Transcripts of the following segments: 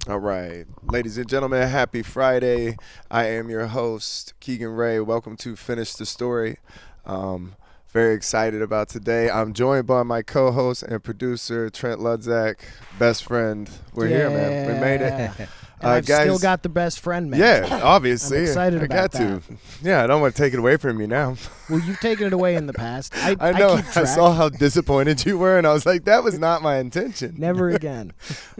All right. Ladies and gentlemen, happy Friday. I am your host, Keegan Ray. Welcome to Finish the Story. Very excited about today. I'm joined by my co-host and producer, Trent Ludzak, best friend. We're here, man. We made it. And I've guys, still got the best friend, man. Yeah, obviously. I'm excited I about got to. Yeah, I don't want to take it away from you now. Well, you've taken it away in the past. I know. keep I track. saw how disappointed you were, and I was like, that was not my intention. Never again.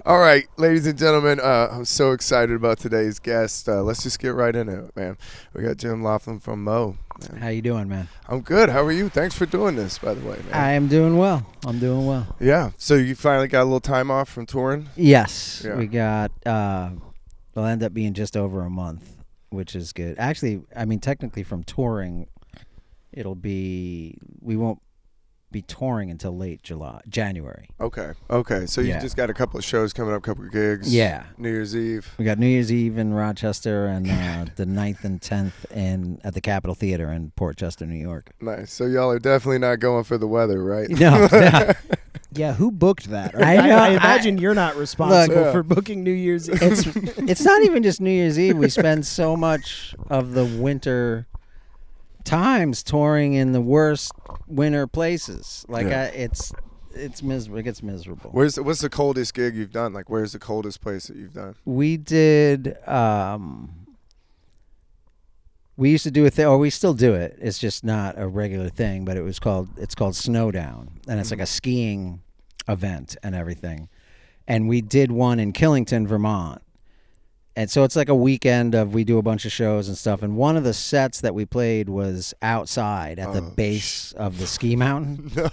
All right, ladies and gentlemen, I'm so excited about today's guest. Let's just get right into it, man. We got Jim Loughlin from Mo. Man. How you doing, man? I'm good. How are you? Thanks for doing this, by the way, man. I am doing well. I'm doing well. Yeah. So you finally got a little time off from touring? Yes. Yeah. We got, it'll end up being just over a month, which is good. Actually, I mean, technically from touring, we won't be touring until late January. Okay. So you Yeah. just got a couple of shows coming up, couple of gigs. Yeah. New Year's Eve. We got New Year's Eve in Rochester and the 9th and 10th at the Capitol Theater in Port Chester, New York. Nice. So y'all are definitely not going for the weather, right? No. Yeah, who booked that? I know, I imagine you're not responsible Look, for booking New Year's Eve. It's not even just New Year's Eve. We spend so much of the winter times touring in the worst winter places. Like Yeah. it's miserable. It gets miserable. What's the coldest gig you've done? Like, where's the coldest place that you've done? We did. We used to do a thing, or we still do it. It's just not a regular thing, but it's called Snowdown, and it's like a skiing event and everything. And we did one in Killington, Vermont. And so it's like a weekend of we do a bunch of shows and stuff. And one of the sets that we played was outside at the base of the ski mountain. No.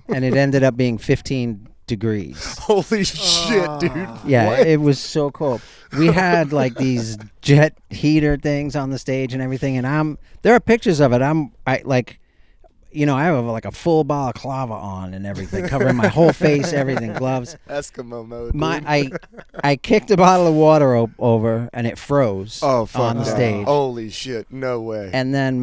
And it ended up being 15 degrees. Holy shit, dude. Yeah, What? it was so cold. We had like these jet heater things on the stage and everything. And there are pictures of it. I have like a full balaclava on and everything, covering my whole face, everything, gloves. Eskimo mode, dude. I kicked a bottle of water over and it froze Oh, fuck on the that. stage. Holy shit, no way. And then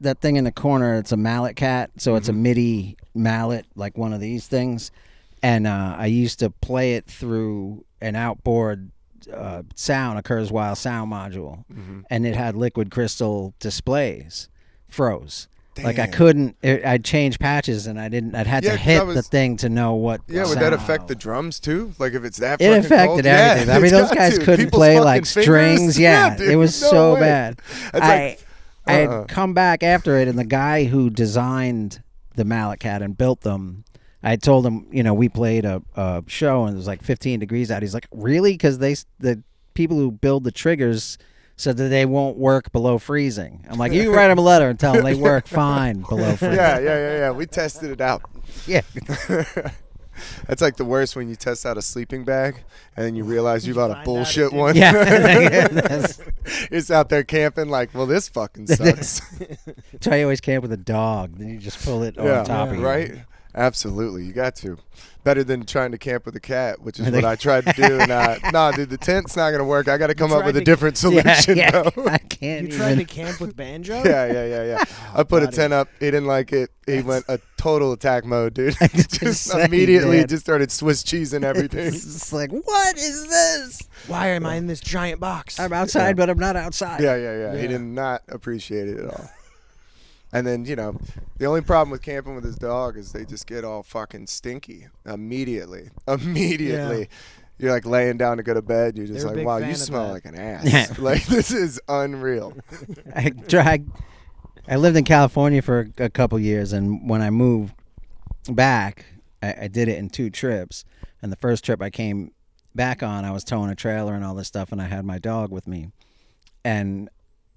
that thing in the corner, it's a mallet cat, so it's a MIDI mallet, like one of these things. And I used to play it through an outboard sound, a Kurzweil sound module, and it had liquid crystal displays. Froze. Damn. Like I couldn't. I'd change patches, and I'd had to hit the thing to know what. Yeah, would that affect the drums too? Like if it's that It fucking affected cold? everything. Yeah, I mean, it's those got guys to. couldn't People's play fucking like fingers? strings. Yeah, dude, it was no so way. bad. It's I had come back after it, and the guy who designed the mallet cat and built them, I told him, we played a show and it was like 15 degrees out. He's like, really? Because the people who build the triggers said that they won't work below freezing. I'm like, you write them a letter and tell them they work fine below freezing. Yeah. We tested it out. Yeah. That's like the worst when you test out a sleeping bag and then you realize you bought a find out bullshit it one. Yeah. It's out there camping like, well, this fucking sucks. That's why you always camp with a dog. Then you just pull it on top of you. Right? Absolutely. You got to. Better than trying to camp with a cat, which is what I tried to do. Nah, dude, the tent's not going to work. I got to come up with a different solution, Yeah, bro. I can't. You tried to camp with banjo? Yeah. I put a buddy. tent up. He didn't like it. He went a total attack mode, dude. just Just saying, immediately man. just started Swiss cheese and everything. It's like, what is this? Why am I in this giant box? I'm outside, but I'm not outside. Yeah. He did not appreciate it at all. And then, the only problem with camping with his dog is they just get all fucking stinky immediately. Yeah. You're like laying down to go to bed. You're just They're a like, big wow, fan you of smell that. like an ass. Like, this is unreal. I lived in California for a couple years, and when I moved back, I did it in 2 trips. And the first trip I came back on, I was towing a trailer and all this stuff, and I had my dog with me. And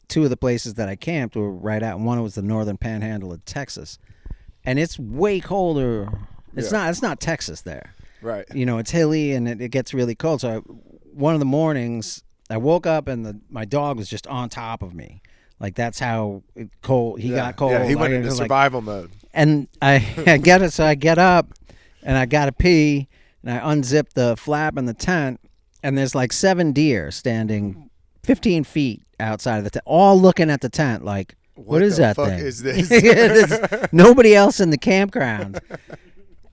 2 of the places that I camped were right out, and one was the northern panhandle of Texas. And it's way colder. It's not Texas there. Right. It's hilly and it gets really cold. So one of the mornings I woke up and my dog was just on top of me. Like that's how cold he got cold. Yeah, he went Like, into like- survival mode. And I get it. So I get up and I got to pee and I unzip the flap in the tent and there's like 7 deer standing 15 feet outside of the tent, all looking at the tent like, what is the that fuck thing? is this? There's nobody else in the campground.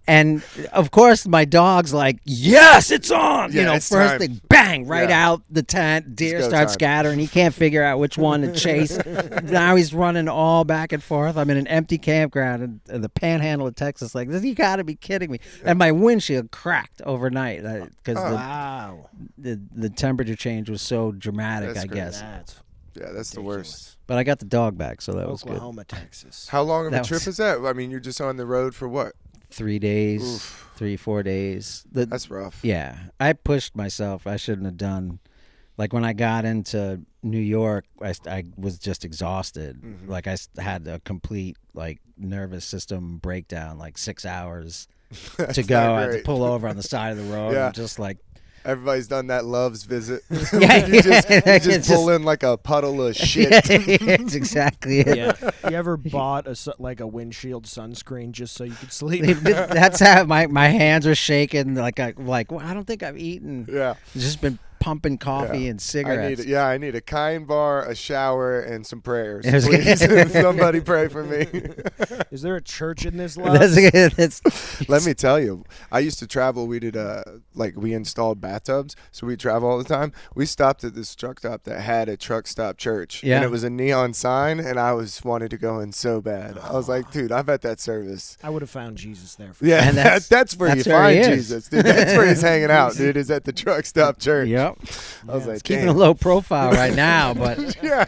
And of course, my dog's like, "Yes, it's on!" Yeah, you know, it's first time. thing, bang, right Yeah. out the tent. Deer go start time. scattering. He can't figure out which one to chase. Now he's running all back and forth. I'm in an empty campground in the Panhandle of Texas. Like, you got to be kidding me! And my windshield cracked overnight because Wow. the temperature change was so dramatic. That's I crazy. guess. That's Yeah, that's the worst. But I got the dog back, so that was good. Oklahoma, Texas. How long of a That trip was- is that? I mean, you're just on the road for what? 3 days, Oof. 4 days. That's rough. Yeah, I pushed myself. I shouldn't have done. Like when I got into New York, I was just exhausted. Mhm. Like I had a complete like nervous system breakdown. Like 6 hours That's to go. not I had to great. pull over on the side of the road. Yeah. And just like Everybody's done that Love's visit. Yeah, you just, yeah, you just it's pull just- in like a puddle of shit. yeah, it's exactly it. Yeah. You ever bought like a windshield sunscreen just so you could sleep? That's how my hands are shaking. Like well, I don't think I've eaten. Yeah. Just been pumping coffee Yeah. and cigarettes. I need a kind bar, a shower, and some prayers. It was- Please, somebody pray for me. Is there a church in this love? That's Let me tell you, I used to travel. We did we installed bathtubs, so we travel all the time. We stopped at this truck stop that had a truck stop church, Yeah. and it was a neon sign, and I wanted to go in so bad. I was like, dude, I'm at that service. I would have found Jesus there. For Yeah, And that's- that's where that's you where he find is. Jesus, dude. That's where he's hanging out, dude. Is at the truck stop church. Yep. I was Yeah. like, Keeping a damn. low profile right now, but Yeah.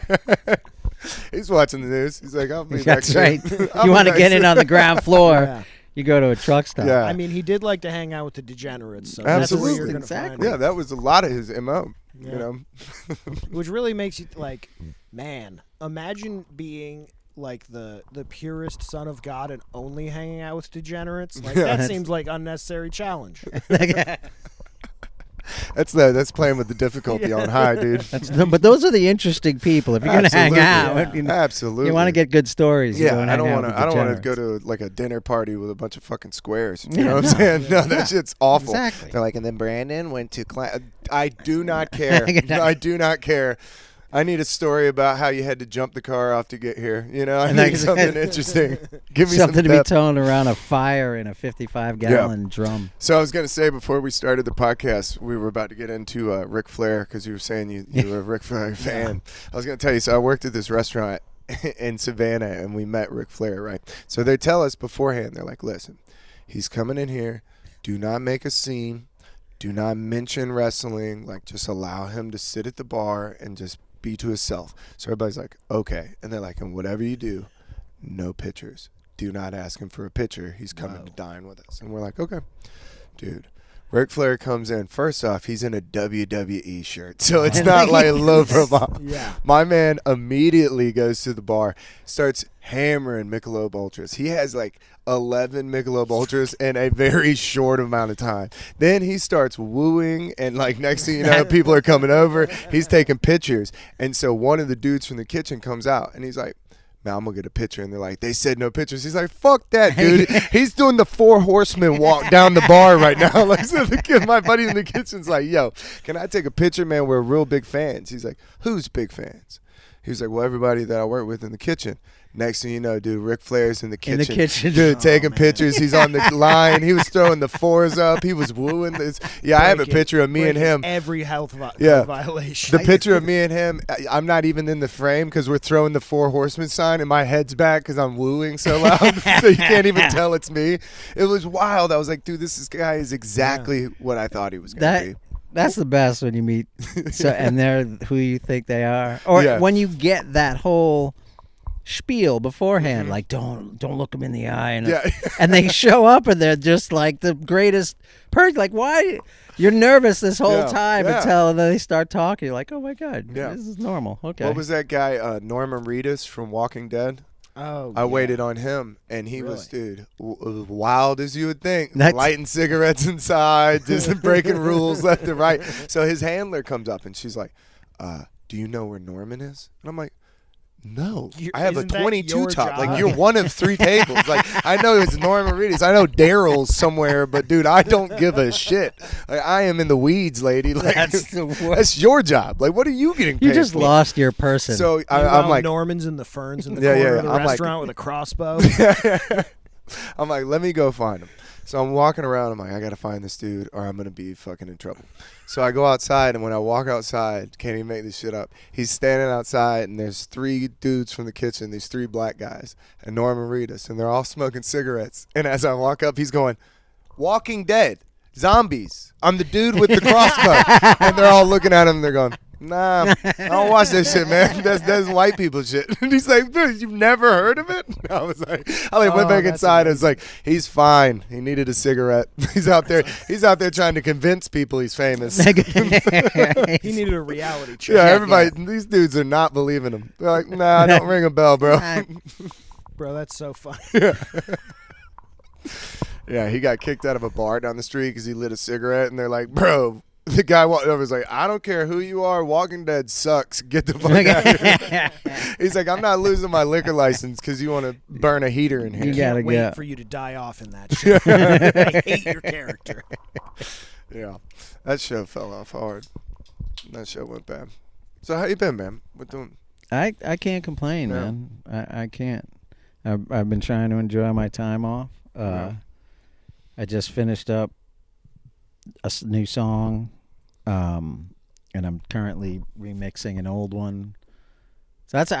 He's watching the news. He's like, I'll be back that's soon. right. I'll You be want to back get in soon. on the ground floor, Yeah. you go to a truck stop. Yeah. I mean, he did like to hang out with the degenerates, so that's where Absolutely. you're gonna Exactly. find Yeah, him. that was a lot of his MO. Yeah. You know, Which really makes you like, man, imagine being like the purest son of God and only hanging out with degenerates. Like Yeah. that seems like unnecessary challenge. that's playing with the difficulty on high, dude. But those are the interesting people. If you're gonna hang Absolutely. out, Yeah. Absolutely. you want to get good stories. You Yeah, go and I hang don't out want with to. I don't want to degenerates. go to like a dinner party with a bunch of fucking squares. You Yeah, know what I'm no. saying? No, that shit's awful. Exactly. They're like, and then Brandon went to class. I do not care. I do not care. I need a story about how you had to jump the car off to get here. You know, I And need like- something interesting. Give me Something to some be depth. towing around a fire in a 55-gallon drum. So I was gonna say before we started the podcast, we were about to get into Ric Flair because you were saying you were a Ric Flair fan. I was gonna tell you. So I worked at this restaurant in Savannah, and we met Ric Flair. Right. So they tell us beforehand. They're like, "Listen, he's coming in here. Do not make a scene. Do not mention wrestling. Like, just allow him to sit at the bar and just be to himself." So everybody's like, "Okay," and they're like, "And whatever you do, no pictures. Do not ask him for a picture. He's coming to dine with us." And we're like, "Okay." Dude, Ric Flair comes in. First off, he's in a WWE shirt, so it's not like low profile. Yeah. My man immediately goes to the bar, starts hammering Michelob Ultras. He has like 11 Michelob Ultras in a very short amount of time. Then he starts wooing, and like next thing you know, people are coming over. He's taking pictures, and so one of the dudes from the kitchen comes out, and he's like, "Man, I'm gonna get a picture." And they're like, "They said no pictures." He's like, "Fuck that, dude." He's doing the 4 horsemen walk down the bar right now. Like, so my buddy in the kitchen's like, "Yo, can I take a picture, man? We're real big fans." He's like, "Who's big fans?" He was like, "Well, everybody that I work with in the kitchen." Next thing you know, dude, Ric Flair's in the kitchen. In the kitchen. Dude, Oh, taking man. pictures. He's on the line. He was throwing the 4s up. He was wooing this. Yeah, I have a Breaking- picture of me and breaking him. Every health Yeah. violation. The picture of me and him, I'm not even in the frame because we're throwing the 4 horsemen sign and my head's back because I'm wooing so loud. So you can't even tell it's me. It was wild. I was like, dude, this guy is exactly what I thought he was going to be. That's the best when you meet, and they're who you think they are, or Yeah. when you get that whole spiel beforehand, like don't look them in the eye, and Yeah. and they show up and they're just like the greatest person. Like, why you're nervous this whole Yeah, time yeah. until they start talking. You're like, oh my god, Yeah. this is normal. Okay, What was that guy, Norman Reedus from Walking Dead? Oh, I yeah. waited on him, and he was, dude, wild as you would think. That's- Lighting cigarettes inside, just breaking rules left and right. So his handler comes up, and she's like, "Do you know where Norman is?" And I'm like, "No, I have a Isn't that 22 your top. job? Like, you're one of 3 tables. Like, I know it's Norman Reedus. I know Daryl's somewhere, but dude, I don't give a shit. Like, I am in the weeds, lady. Like, That's the worst. that's your job. Like, what are you getting paid You just for? lost your person. So I'm Meanwhile, like, Norman's in the ferns in the Yeah, corner yeah, of the I'm like- restaurant with a crossbow. I'm like, let me go find him. So I'm walking around. I'm like, I got to find this dude or I'm going to be fucking in trouble. So I go outside, and when I walk outside, can't even make this shit up. He's standing outside, and there's 3 dudes from the kitchen, these 3 black guys, and Norman Reedus, and they're all smoking cigarettes. And as I walk up, he's going, Walking Dead, zombies. I'm the dude with the crossbow. And they're all looking at him, and they're going, Nah, I don't watch that shit, man. That's white people shit. And he's like, dude, you've never heard of it? I was like, went back inside. I was like, he's fine. He needed a cigarette. He's out there trying to convince people he's famous. He needed a reality check. Yeah, everybody, these dudes are not believing him. They're like, nah, don't ring a bell, bro. Bro, that's so funny. Yeah, he got kicked out of a bar down the street because he lit a cigarette, and they're like, bro. The guy walked over. Was like, I don't care who you are. Walking Dead sucks. Get the fuck out of here. He's like, I'm not losing my liquor license because you want to burn a heater in here. You gotta wait for you to die off in that shit. I hate your character. Yeah, that show fell off hard. That show went bad. So how you been, man? What doing? I can't complain, Yeah. man. I can't. I've been trying to enjoy my time off. Yeah. I just finished up a new song, and I'm currently remixing an old one. So that's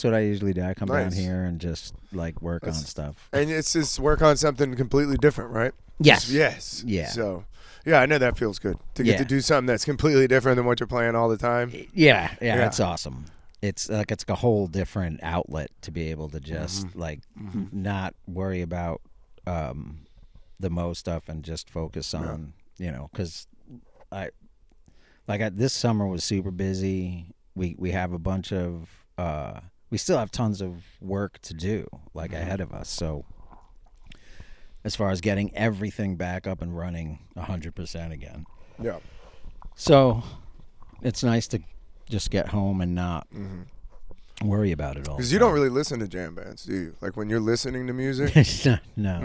what I usually do. I come down Nice. here and just like work on stuff. And it's just work on something completely different, right? Yes. Yes. Yeah. So, yeah, I know that feels good to get Yeah. to do something that's completely different than what you're playing all the time. Yeah, Yeah. it's awesome. It's like a whole different outlet to be able to just not worry about the Mo stuff and just focus on because this summer was super busy. We have a bunch of we still have tons of work to do ahead of us. So as far as getting everything back up and running 100% again. Yeah. So it's nice to just get home and not worry about it all. Because you don't really listen to jam bands, do you? Like when you're listening to music? No,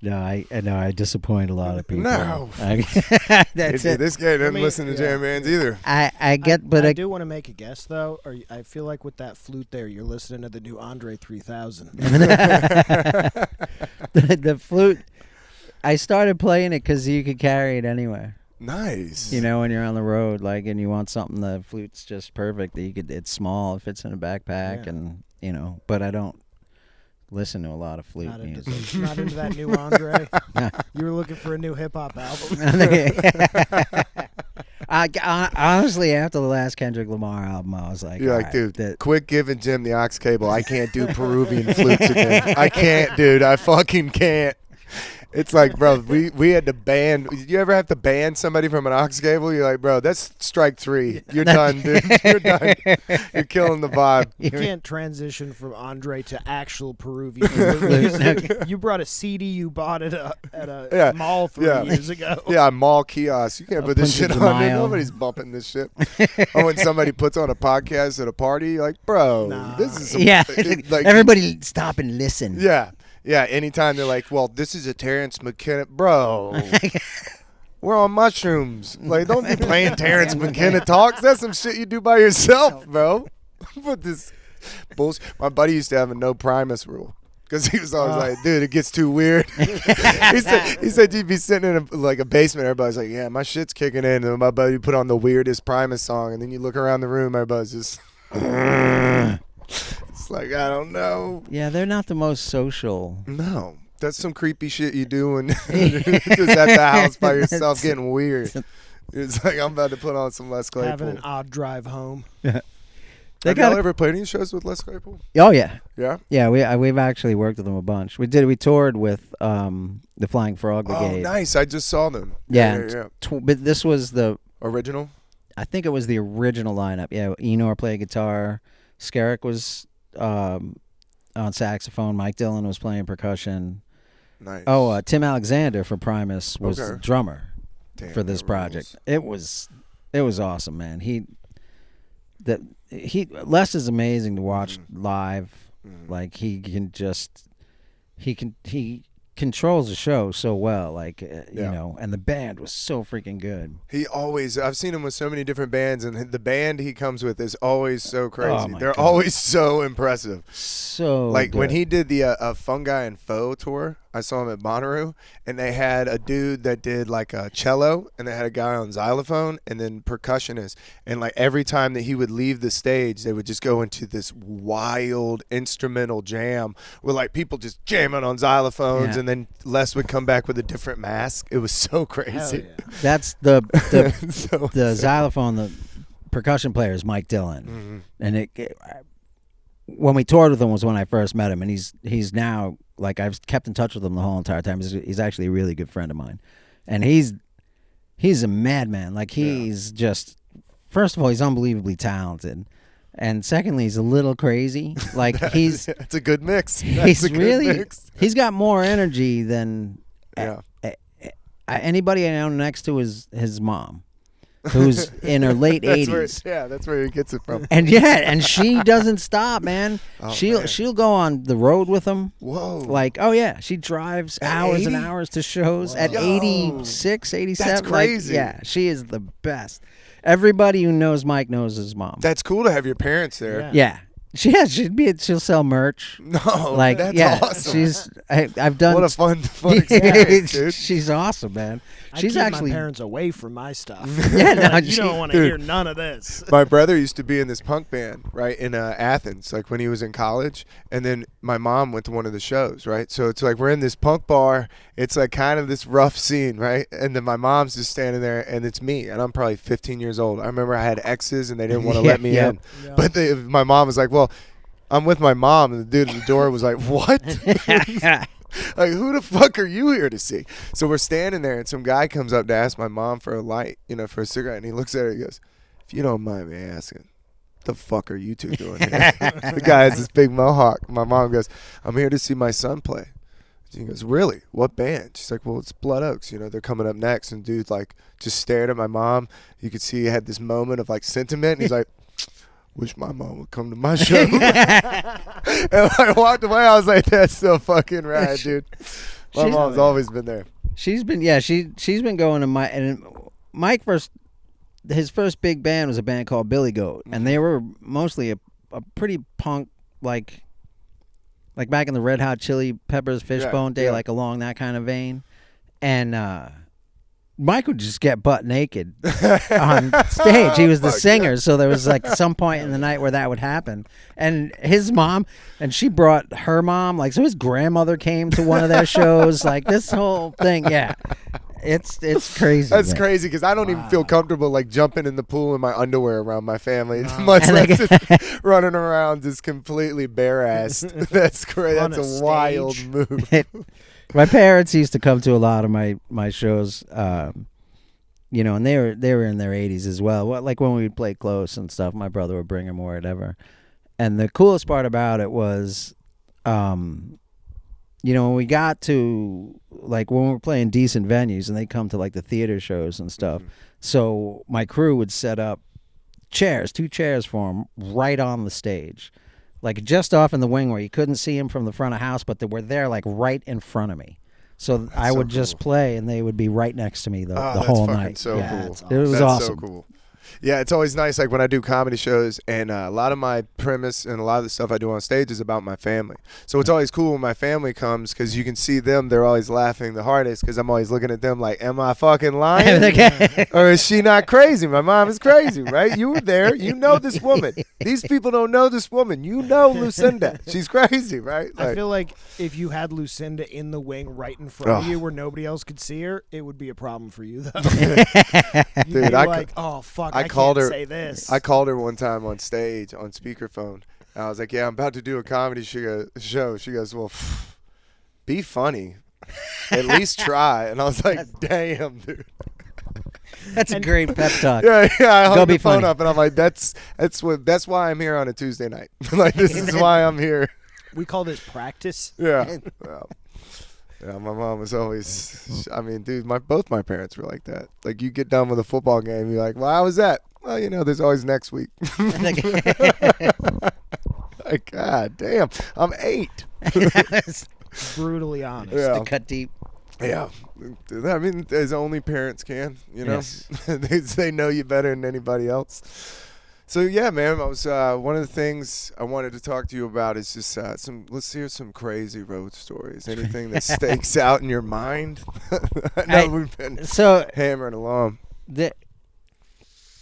No. I disappoint a lot of people. No. That's it. This guy doesn't I mean, listen to yeah. jam bands either. I get, but I do want to make a guess though. I feel like with that flute there, you're listening to the new Andre 3000. the flute. I started playing it because you could carry it anywhere. Nice. When you're on the road, and you want something, the flute's just perfect. That it's small, it fits in a backpack, Yeah. and but I don't listen to a lot of flute Not into, music. not into that new Andre. You were looking for a new hip hop album. Honestly, after the last Kendrick Lamar album, I was like, You're like, "All dude, right, quit giving Jim the aux cable. I can't do Peruvian flutes again. I can't, dude. I fucking can't. It's like, bro, we had to ban. You ever have to ban somebody from an aux cable? You're like, bro, that's strike 3. You're done, dude. You're done. You're killing the vibe. You can't transition from Andre to actual Peruvian flute. You brought a CD you bought at a Yeah. mall 3 Yeah. years ago. Yeah, mall kiosk. You can't put this Punta shit de on. Dude. Mayo. Nobody's bumping this shit. Or when somebody puts on a podcast at a party, you're like, bro, Nah. this is some, yeah, like, everybody stop and listen." Yeah. Yeah, anytime they're like, well, this is a Terrence McKenna. Bro, we're on mushrooms. Like, don't be playing Terrence McKenna talks. That's some shit you do by yourself, bro. Put this bullshit. My buddy used to have a no Primus rule. Because he was always like, dude, it gets too weird. he said you'd be sitting in a basement. Everybody's like, yeah, my shit's kicking in. And my buddy put on the weirdest Primus song. And then you look around the room, everybody's just... It's like, I don't know. Yeah, they're not the most social. No, that's some creepy shit you do when just at the house by yourself getting weird. It's like, I'm about to put on some Les Claypool. Having an odd drive home. They Have got y'all ever played any shows with Les Claypool? Oh yeah, Yeah? yeah. We've actually worked with them a bunch. We toured with the Flying Frog Oh, Brigade. nice. I just saw them. Yeah, Yeah. but this was Original? I think it was the original lineup. Yeah, Enor played guitar, Skerrick was on saxophone, Mike Dillon was playing percussion. Nice. Tim Alexander for Primus was the drummer Damn, for this that project. rules. It was awesome, man. Les is amazing to watch live. Like he controls the show so well, and the band was so freaking good. I've seen him with so many different bands, and the band he comes with is always so crazy. Oh, my They're God. always so impressive. So Like when good. he did the Fungi and Foe tour, I saw him at Bonnaroo, and they had a dude that did like a cello, and they had a guy on xylophone, and then percussionist. And like every time that he would leave the stage, they would just go into this wild instrumental jam with like people just jamming on xylophones, Yeah. and then Les would come back with a different mask. It was so Hell crazy. yeah. That's the So the insane. xylophone, the percussion player is Mike Dillon, Mhm. and when we toured with him was when I first met him, and he's now, like, I've kept in touch with him the whole entire time. He's actually a really good friend of mine, and he's a madman. Like, he's just, first of all, he's unbelievably talented, and secondly, he's a little crazy. Like, It's a good mix. That's he's a good really mix. he's got more energy than Yeah. anybody I know next to his mom, who's in her late That's 80s. that's where he gets it from. And she doesn't stop, man. Oh, she'll man. go on the road with him. Whoa. Like, oh yeah, she drives At hours and 80? hours to shows at Yo. 86, 87. That's crazy. Like, yeah, she is the best. Everybody who knows Mike knows his mom. That's cool to have your parents there. Yeah. Yeah. She'll sell merch. No, Like, that's yeah, awesome. I've done. What a fun experience, dude. She's awesome, man. I She's keep actually my parents away from my stuff. Yeah, no, Like, you don't want to dude. hear none of this. My brother used to be in this punk band, right, in Athens, like when he was in college. And then my mom went to one of the shows, right? So it's like we're in this punk bar. It's like kind of this rough scene, right? And then my mom's just standing there, and it's me, and I'm probably 15 years old. I remember I had exes, and they didn't want to let me Yeah. in. Yeah. But my mom was like, well, I'm with my mom, and the dude at the door was like, what? Like, who the fuck are you here to see? So we're standing there, and some guy comes up to ask my mom for a light, for a cigarette, and he looks at her and he goes, if you don't mind me asking, what the fuck are you two doing here? The guy has this big mohawk. My mom goes, I'm here to see my son play. He goes, really? What band? She's like, well, it's Blood Oaks. They're coming up next. And dude, like, just stared at my mom. You could see he had this moment of, like, sentiment. And he's like, wish my mom would come to my show. And I walked away. I was like, that's so fucking rad, dude. My She's- mom's always been there. she's been she's been going to Mike his first big band was a band called Billy Goat, and they were mostly a pretty punk, like back in the Red Hot Chili Peppers Fishbone day, yeah. like along that kind of vein. And Mike would just get butt naked on stage. He was the Fuck singer, so there was like some point in the night where that would happen. And his mom, and she brought her mom, like, so his grandmother came to one of their shows, like this whole thing. Yeah, it's crazy. That's man. crazy because I don't even feel comfortable like jumping in the pool in my underwear around my family. No. Much And less they- just running around just completely bare-assed. That's great. On That's a a wild stage. move. My parents used to come to a lot of my shows, and they were in their 80s as well. Like when we would play close and stuff, my brother would bring them or whatever. And the coolest part about it was, when we got to, like, when we were playing decent venues and they come to like the theater shows and stuff. So my crew would set up two chairs for them right on the stage. Like just off in the wing where you couldn't see them from the front of house, but they were there like right in front of me. So I so would just cool. play, and they would be right next to me the That's whole fucking night. so Yeah. cool. That's It was That's awesome. so cool. Yeah, it's always nice, like when I do comedy shows, and a lot of my premise and a lot of the stuff I do on stage is about my family. So it's always cool when my family comes because you can see them; they're always laughing the hardest because I'm always looking at them like, "Am I fucking lying, or is she not crazy? My mom is crazy, right? You were there, you know this woman. These people don't know this woman. You know Lucinda, she's crazy, right? I feel like if you had Lucinda in the wing right in front of you where nobody else could see her, it would be a problem for you, though. You'd Dude, be I like, oh, fuck, I called can't her- say this. I called her one time on stage on speakerphone. And I was like, "Yeah, I'm about to do a comedy show." She goes, "Well, be funny, at least try." And I was like, "Damn, dude." That's a great pep talk. Yeah. I hung Go the be phone funny. up, and I'm like, "That's why I'm here on a Tuesday night. Like, this is why I'm here." We call this practice. Yeah. Yeah, my mom was always. I mean, dude, both my parents were like that. Like, you get done with a football game, you're like, "Well, how was that?" Well, there's always next week. Like, God damn, I'm 8. Brutally honest. Yeah. To cut deep. Yeah, I mean, as only parents can, Yes. they know you better than anybody else. So yeah, man, I was one of the things I wanted to talk to you about is just let's hear some crazy road stories. Anything that stakes out in your mind? I know we've been hammering along. This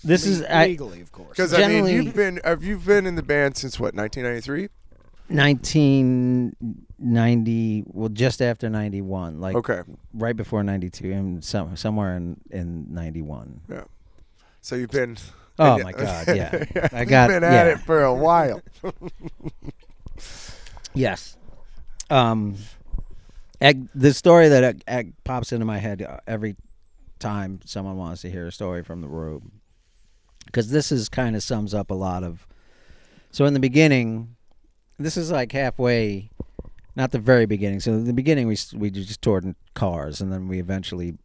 is legally, of course. Because I mean, you've been in the band since what, 1993? 1990, well, just after 91, like right before 92, and somewhere in 91. Yeah. So you've been. Oh my God! Yeah, you've been at it for a while. Yes. The story that pops into my head every time someone wants to hear a story from the road, because this is kind of sums up a lot of. So in the beginning, this is like halfway, not the very beginning. So in the beginning, we just toured in cars, and then we eventually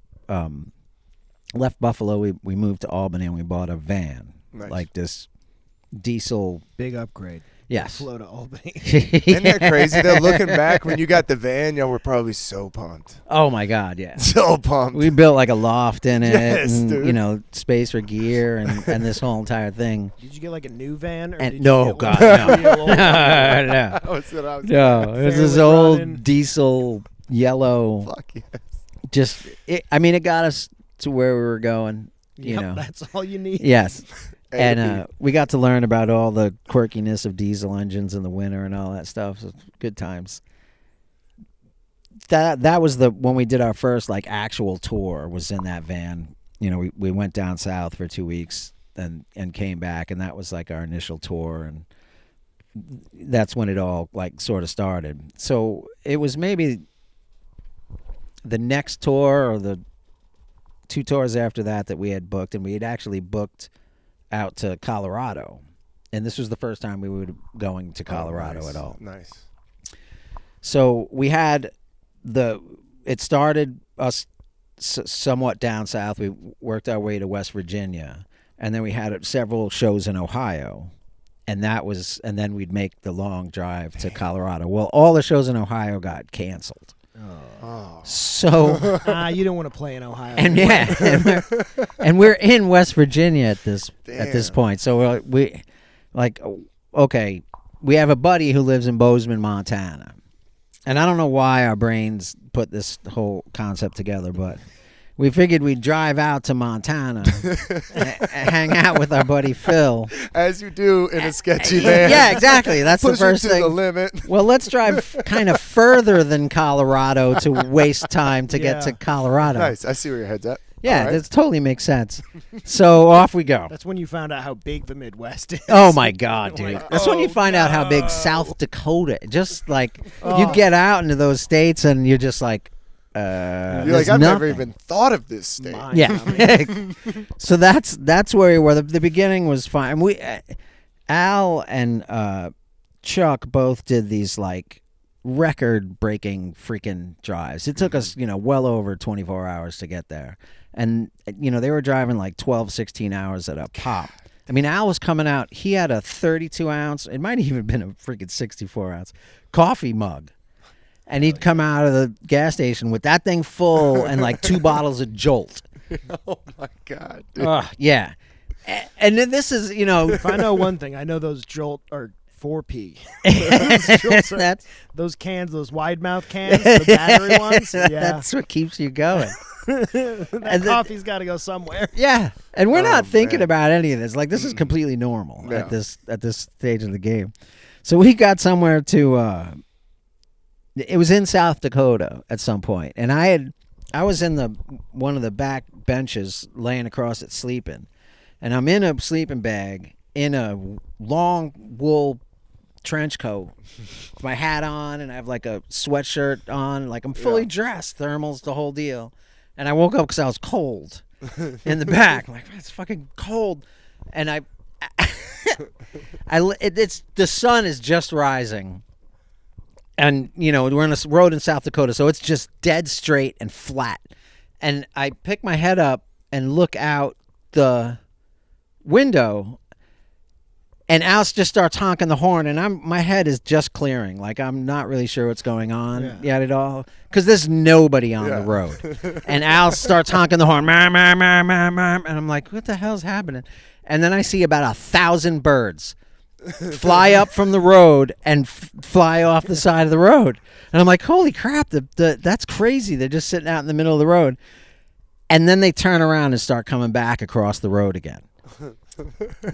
left Buffalo. We moved to Albany, and we bought a van, like this diesel. Big upgrade. Yes. Flow to Albany. Isn't that crazy though? Looking back, when you got the van, y'all were probably so pumped. Oh my God, yeah. So pumped. We built like a loft in it, Yes, and dude. Space for gear, and this whole entire thing. Did you get like a new van? Or And did no, you get God, like no. a real old one? No, That's what I was no. It was this Fairly old running. diesel yellow. Fuck yes. Just, it got us to where we were going. You Yep, know. that's all you need. Yes. A And to we got to learn about all the quirkiness of diesel engines in the winter and all that stuff. So good times. That was when we did our first like actual tour, was in that van. You know, we went down south for 2 weeks and came back, and that was like our initial tour, and that's when it all like sort of started. So it was maybe the next tour or the 2 tours after that we had booked, and we had actually booked out to Colorado, and this was the first time we were going to Colorado nice. at all. Nice. So we had it started us somewhat down south. We worked our way to West Virginia, and then we had several shows in Ohio, and then we'd make the long drive to Colorado. Well, all the shows in Ohio got canceled. Oh. So You don't want to play in Ohio. and we're in West Virginia at this Damn. point. So we have a buddy who lives in Bozeman, Montana, and I don't know why our brains put this whole concept together, but we figured we'd drive out to Montana and hang out with our buddy Phil. As you do in a sketchy van. Yeah, exactly. That's the Push first it to thing. the limit. Well, let's drive kind of further than Colorado to waste time to get Yeah. to Colorado. Nice. I see where your head's at. Yeah, All right. that totally makes sense. So off we go. That's when you found out how big the Midwest is. Oh my God, dude! Like, That's when you oh, find out how big no. South Dakota. Just like you get out into those states, and you're just like, You're there's like, I've never nothing. even thought of this state. Mine. Yeah. So that's where we were. The beginning was fine. We, Al and Chuck both did these like record-breaking freaking drives. It took us, well over 24 hours to get there. And, they were driving like 12, 16 hours at a pop. I mean, Al was coming out. He had a 32-ounce, it might have even been a freaking 64-ounce coffee mug. And he'd come out of the gas station with that thing full and like 2 bottles of Jolt. Oh, my God, dude. Yeah. And then this is, If I know one thing, I know those Jolt are 4P. that's Those cans, those wide mouth cans, the battery ones. Yeah. that's what keeps you going. That coffee's got to go somewhere. Yeah, and we're not thinking man. about any of this. Like, this is completely normal Yeah. at this stage of the game. So we got somewhere to. It was in South Dakota at some point, and I was in one of the back benches, laying across it sleeping, and I'm in a sleeping bag in a long wool trench coat, with my hat on, and I have like a sweatshirt on, like I'm fully dressed, thermals, the whole deal. And I woke up because I was cold in the back. I'm like, it's fucking cold. And it's the sun is just rising. And, we're on a road in South Dakota, so it's just dead straight and flat. And I pick my head up and look out the window, and Al just starts honking the horn, and my head is just clearing. Like, I'm not really sure what's going on yet at all, because there's nobody on the road. And Al starts honking the horn, and I'm like, what the hell's happening? and then I see about 1,000 birds fly up from the road and fly off the side of the road. And I'm like, holy crap, that's crazy. They're just sitting out in the middle of the road. And then they turn around and start coming back across the road again.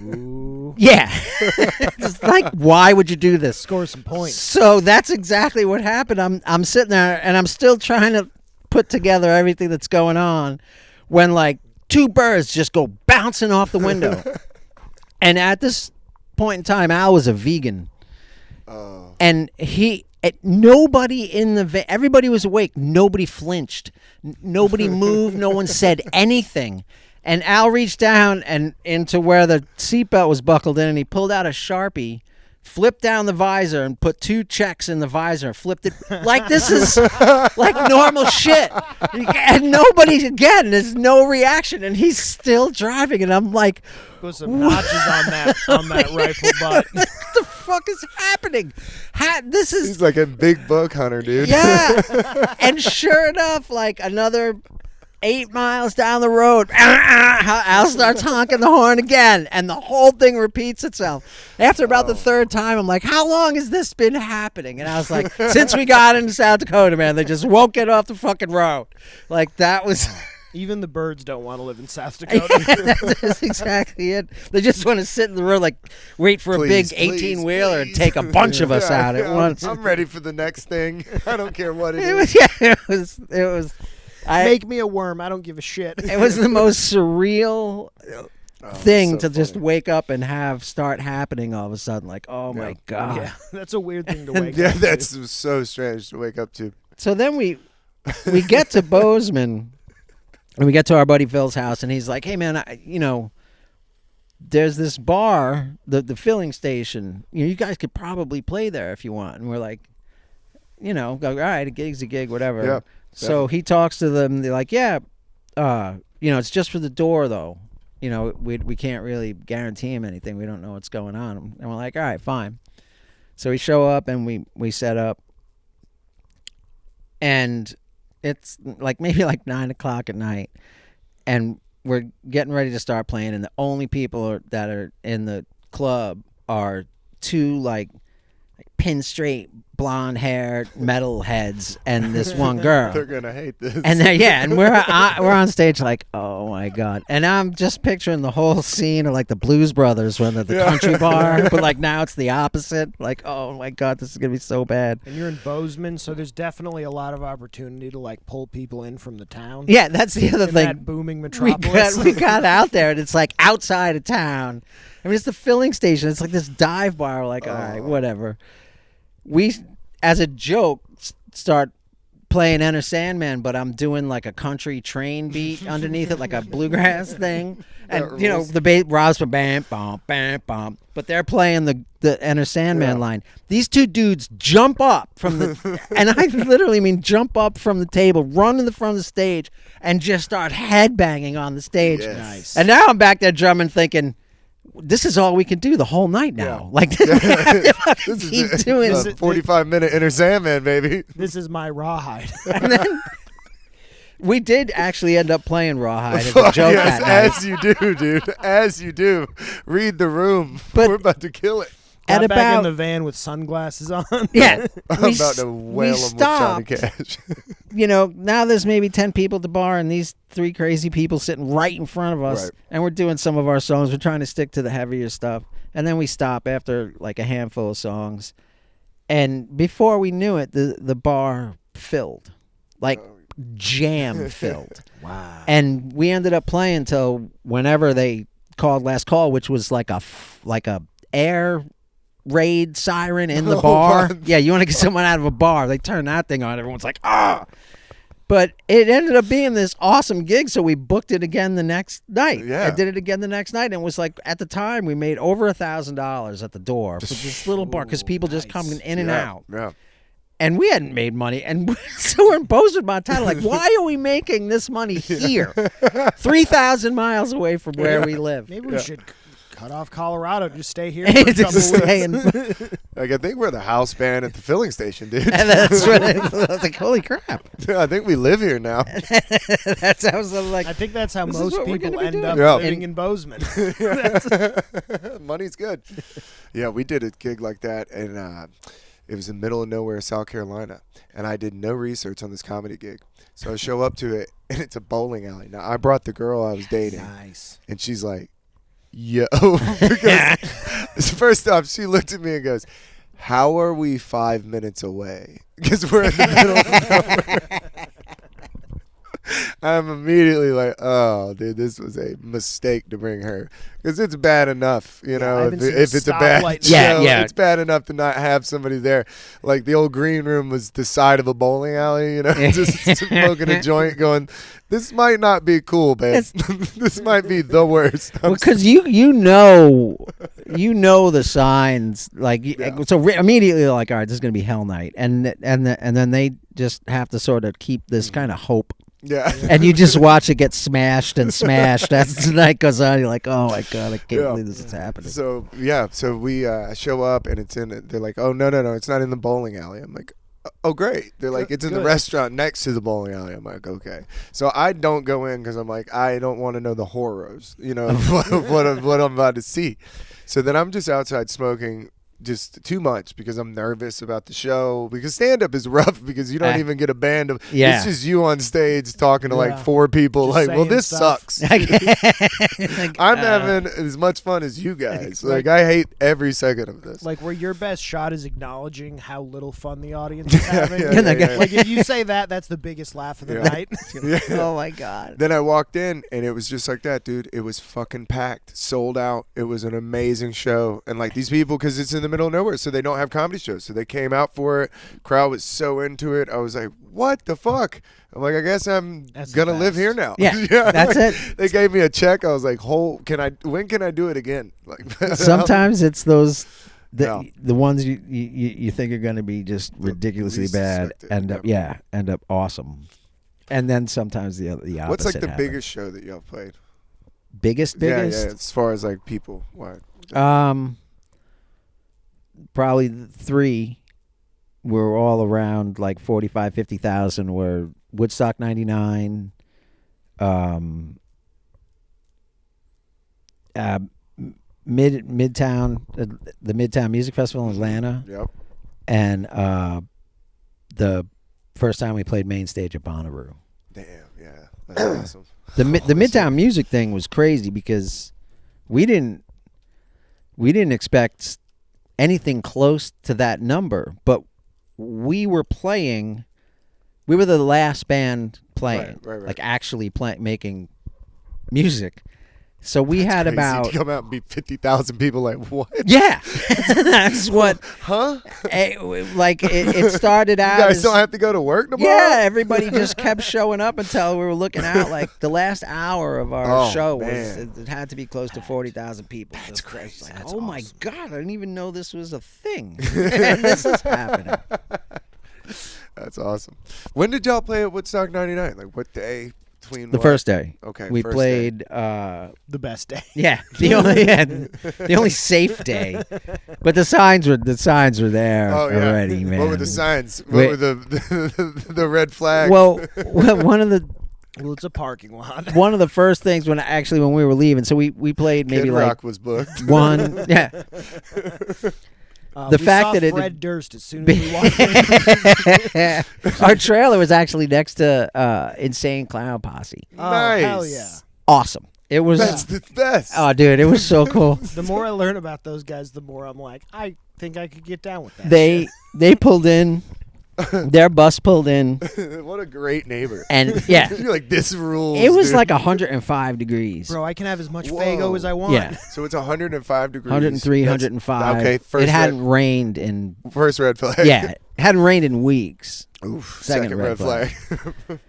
Ooh. Yeah. It's like, why would you do this? Score some points. So that's exactly what happened. I'm sitting there and I'm still trying to put together everything that's going on when like 2 birds just go bouncing off the window. And at this point in time, Al was a vegan. And nobody in the everybody was awake. Nobody flinched. Nobody moved. No one said anything. And Al reached down and into where the seatbelt was buckled in, and he pulled out a Sharpie, flipped down the visor, and put 2 checks in the visor. Flipped it like this is like normal shit. And nobody, again, there's no reaction, and he's still driving. And I'm like, put some notches on that rifle butt. What the fuck is happening? This is He's like a big buck hunter, dude. yeah. And sure enough, like another 8 miles down the road, Al starts honking the horn again, and the whole thing repeats itself. After about the 3rd time, I'm like, how long has this been happening? And I was like, since we got into South Dakota, man, they just won't get off the fucking road. Like, that was... Even the birds don't want to live in South Dakota. That's exactly it. They just want to sit in the road, like, wait for a big 18-wheeler and take a bunch of us out at once. I'm ready for the next thing. I don't care what it It is. was, it was... Make me a worm. I don't give a shit. It was the most surreal thing to just wake up and have start happening all of a sudden. Like, oh my God. Yeah, that's a weird thing to wake Yeah, up to. that's so strange to wake up to. So then we get to Bozeman, and we get to our buddy Phil's house, and he's like, hey, man, there's this bar, the filling station. You guys could probably play there if you want. And we're like, all right, a gig's a gig, whatever. Yeah. So he talks to them. They're like, yeah, it's just for the door, though. We can't really guarantee him anything. We don't know what's going on. And we're like, all right, fine. So we show up and we set up. And it's like maybe like 9 o'clock at night. And we're getting ready to start playing. And the only people that are in the club are 2 like pin straight blonde haired metal heads and this one girl. They're gonna hate this. And and we're on stage like, oh my God. And I'm just picturing the whole scene of like the Blues Brothers when they're at the country bar, but like now it's the opposite. Like, oh my God, this is gonna be so bad. And you're in Bozeman, so there's definitely a lot of opportunity to like pull people in from the town. Yeah, that's the other in thing. That booming metropolis. We got out there and it's like outside of town. I mean, it's the filling station. It's like this dive bar. We're like, all right, whatever. We, as a joke, start playing Enter Sandman, but I'm doing like a country train beat underneath it, like a bluegrass thing. And the bass, Rob's bam, bam, bam, bam. But they're playing the Enter Sandman line. These 2 dudes jump up from the, and I literally mean jump up from the table, run to the front of the stage, and just start headbanging on the stage. Yes. Nice. And now I'm back there drumming, thinking, this is all we can do the whole night now. Yeah. Like, This is keep doing a 45-minute Inner Sandman, baby. This is my rawhide. And then we did actually end up playing Rawhide as a joke Yes, that night. as you do, dude. As you do. Read the room. But- We're about to kill it. Got At back in about the van with sunglasses on. yeah, I'm about to wail him with Johnny Cash. Now there's maybe 10 people at the bar, and these 3 crazy people sitting right in front of us, Right. and we're doing some of our songs. We're trying to stick to the heavier stuff, and then we stop after like a handful of songs, and before we knew it, the bar filled, like jam filled. Wow. And we ended up playing till whenever they called last call, which was like a air raid siren in the Oh, bar. what? Yeah, you want to get someone out of a bar. They turn that thing on. Everyone's like, ah. But it ended up being this awesome gig, so we booked it again the next night. Yeah. I did it again the next night, and it was like, at the time, we made over $1,000 at the door for this little bar because people just come in and out. Yeah. And we hadn't made money. And so we're in Bozeman, Montana. Like, why are we making this money here? 3,000 miles away from where we live. Maybe we should cut off Colorado. Just stay here. Just For a couple stay weeks. in- Like, I think we're the house band at the filling station, dude. And that's what I was like, holy crap. I think we live here now. That's I was like, I think that's how This is most what we're people gonna be end doing. up Yeah. living in Bozeman. Money's good. Yeah, we did a gig like that, and it was in the middle of nowhere, South Carolina, and I did no research on this comedy gig. So I show up to it, and it's a bowling alley. Now, I brought the girl I was dating, Nice. and she's like, yo. Because first off, she looked at me and goes, how are we 5 minutes away? Because we're in the middle of nowhere. I'm immediately like, oh, dude, this was a mistake to bring her. Because it's bad enough, you I know, haven't seen if it's a bad stoplight. show, Yeah. it's bad enough to not have somebody there. Like, the old green room was the side of a bowling alley, you know, just smoking a joint going, this might not be cool, babe. This might be the worst. because you know the signs, like so immediately like, all right, this is gonna be hell night, and then they just have to sort of keep this kind of hope. Yeah. And you just watch it get smashed and smashed as the night goes on. You're like, oh my god, I can't believe this is happening. So we show up and it's in. They're like, oh no, it's not in the bowling alley. I'm like, oh great. They're like, it's in the restaurant next to the bowling alley. I'm like, okay. So I don't go in because I'm like, I don't want to know the horrors, you know, of what I'm about to see. So then I'm just outside smoking. Just too much because I'm nervous about the show, because stand-up is rough because you don't even get a band of it's just you on stage talking to like 4 people Just like, well, saying this stuff. sucks. I'm having as much fun as you guys. Like, I hate every second of this. Like, where your best shot is acknowledging how little fun the audience is having. yeah. Like, if you say that, that's the biggest laugh of the night. Oh my god. Then I walked in and it was just like that, dude. It was fucking packed, sold out. It was an amazing show. And like these people, because it's in the middle of nowhere, so they don't have comedy shows. So they came out for it. Crowd was so into it. I was like, what the fuck? I'm like, I guess I'm gonna live here now. Yeah, that's it. They gave me a check. I was like, when can I do it again? Like, Sometimes it's those Yeah. the ones you think are going to be just ridiculously least bad expected, end up awesome. And then sometimes the opposite. what's like the happens. biggest show that y'all played? biggest? Yeah, as far as like people. What? Probably 3 were all around like 45, 50,000 were Woodstock 99, Midtown, the Midtown Music Festival in Atlanta. Yep. And the first time we played main stage at Bonnaroo. Damn, yeah. That's awesome. The Midtown music thing was crazy because we didn't expect anything close to that number, but we were playing. We were the last band playing, Right. like actually making music. So we had Crazy about to come out and be 50,000 people. Like, what? yeah, that's what. Huh? Like it started out. You guys as, don't have to go to work tomorrow? yeah, everybody just kept showing up until we were looking out. Like the last hour of our show was man. it had to be close to 40,000 people. That's So it's crazy. like, That's oh my awesome. god, I didn't even know this was a thing. And this is happening. That's awesome. When did y'all play at Woodstock 99? Like, what day? Between The what? first day. Okay. We first played. The best day. Yeah, the only safe day, but the signs were there Oh, yeah. already, man. What were the signs? What Wait. were the red flag? Well, one of the Well, it's a parking lot. one of the first things when we were leaving, so we played maybe Kid like Rock was booked. one, yeah. We fact saw that it- Fred Durst as soon as we walked in. Our trailer was actually next to Insane Clown Posse. Oh, Nice. hell yeah. Awesome. It was. That's the best. Oh, dude, it was so cool. The more I learn about those guys, the more I'm like, I think I could get down with that. They pulled in. Their bus pulled in, What a great neighbor. and yeah, You're like, this rules. it was dude. like 105 degrees. Bro, I can have as much Whoa. Fago as I want. Yeah. So it's 105 degrees. 103, That's- 105. Okay, first it hadn't rained in. first red flag. Yeah, it hadn't rained in weeks. Oof, Second second red red flag.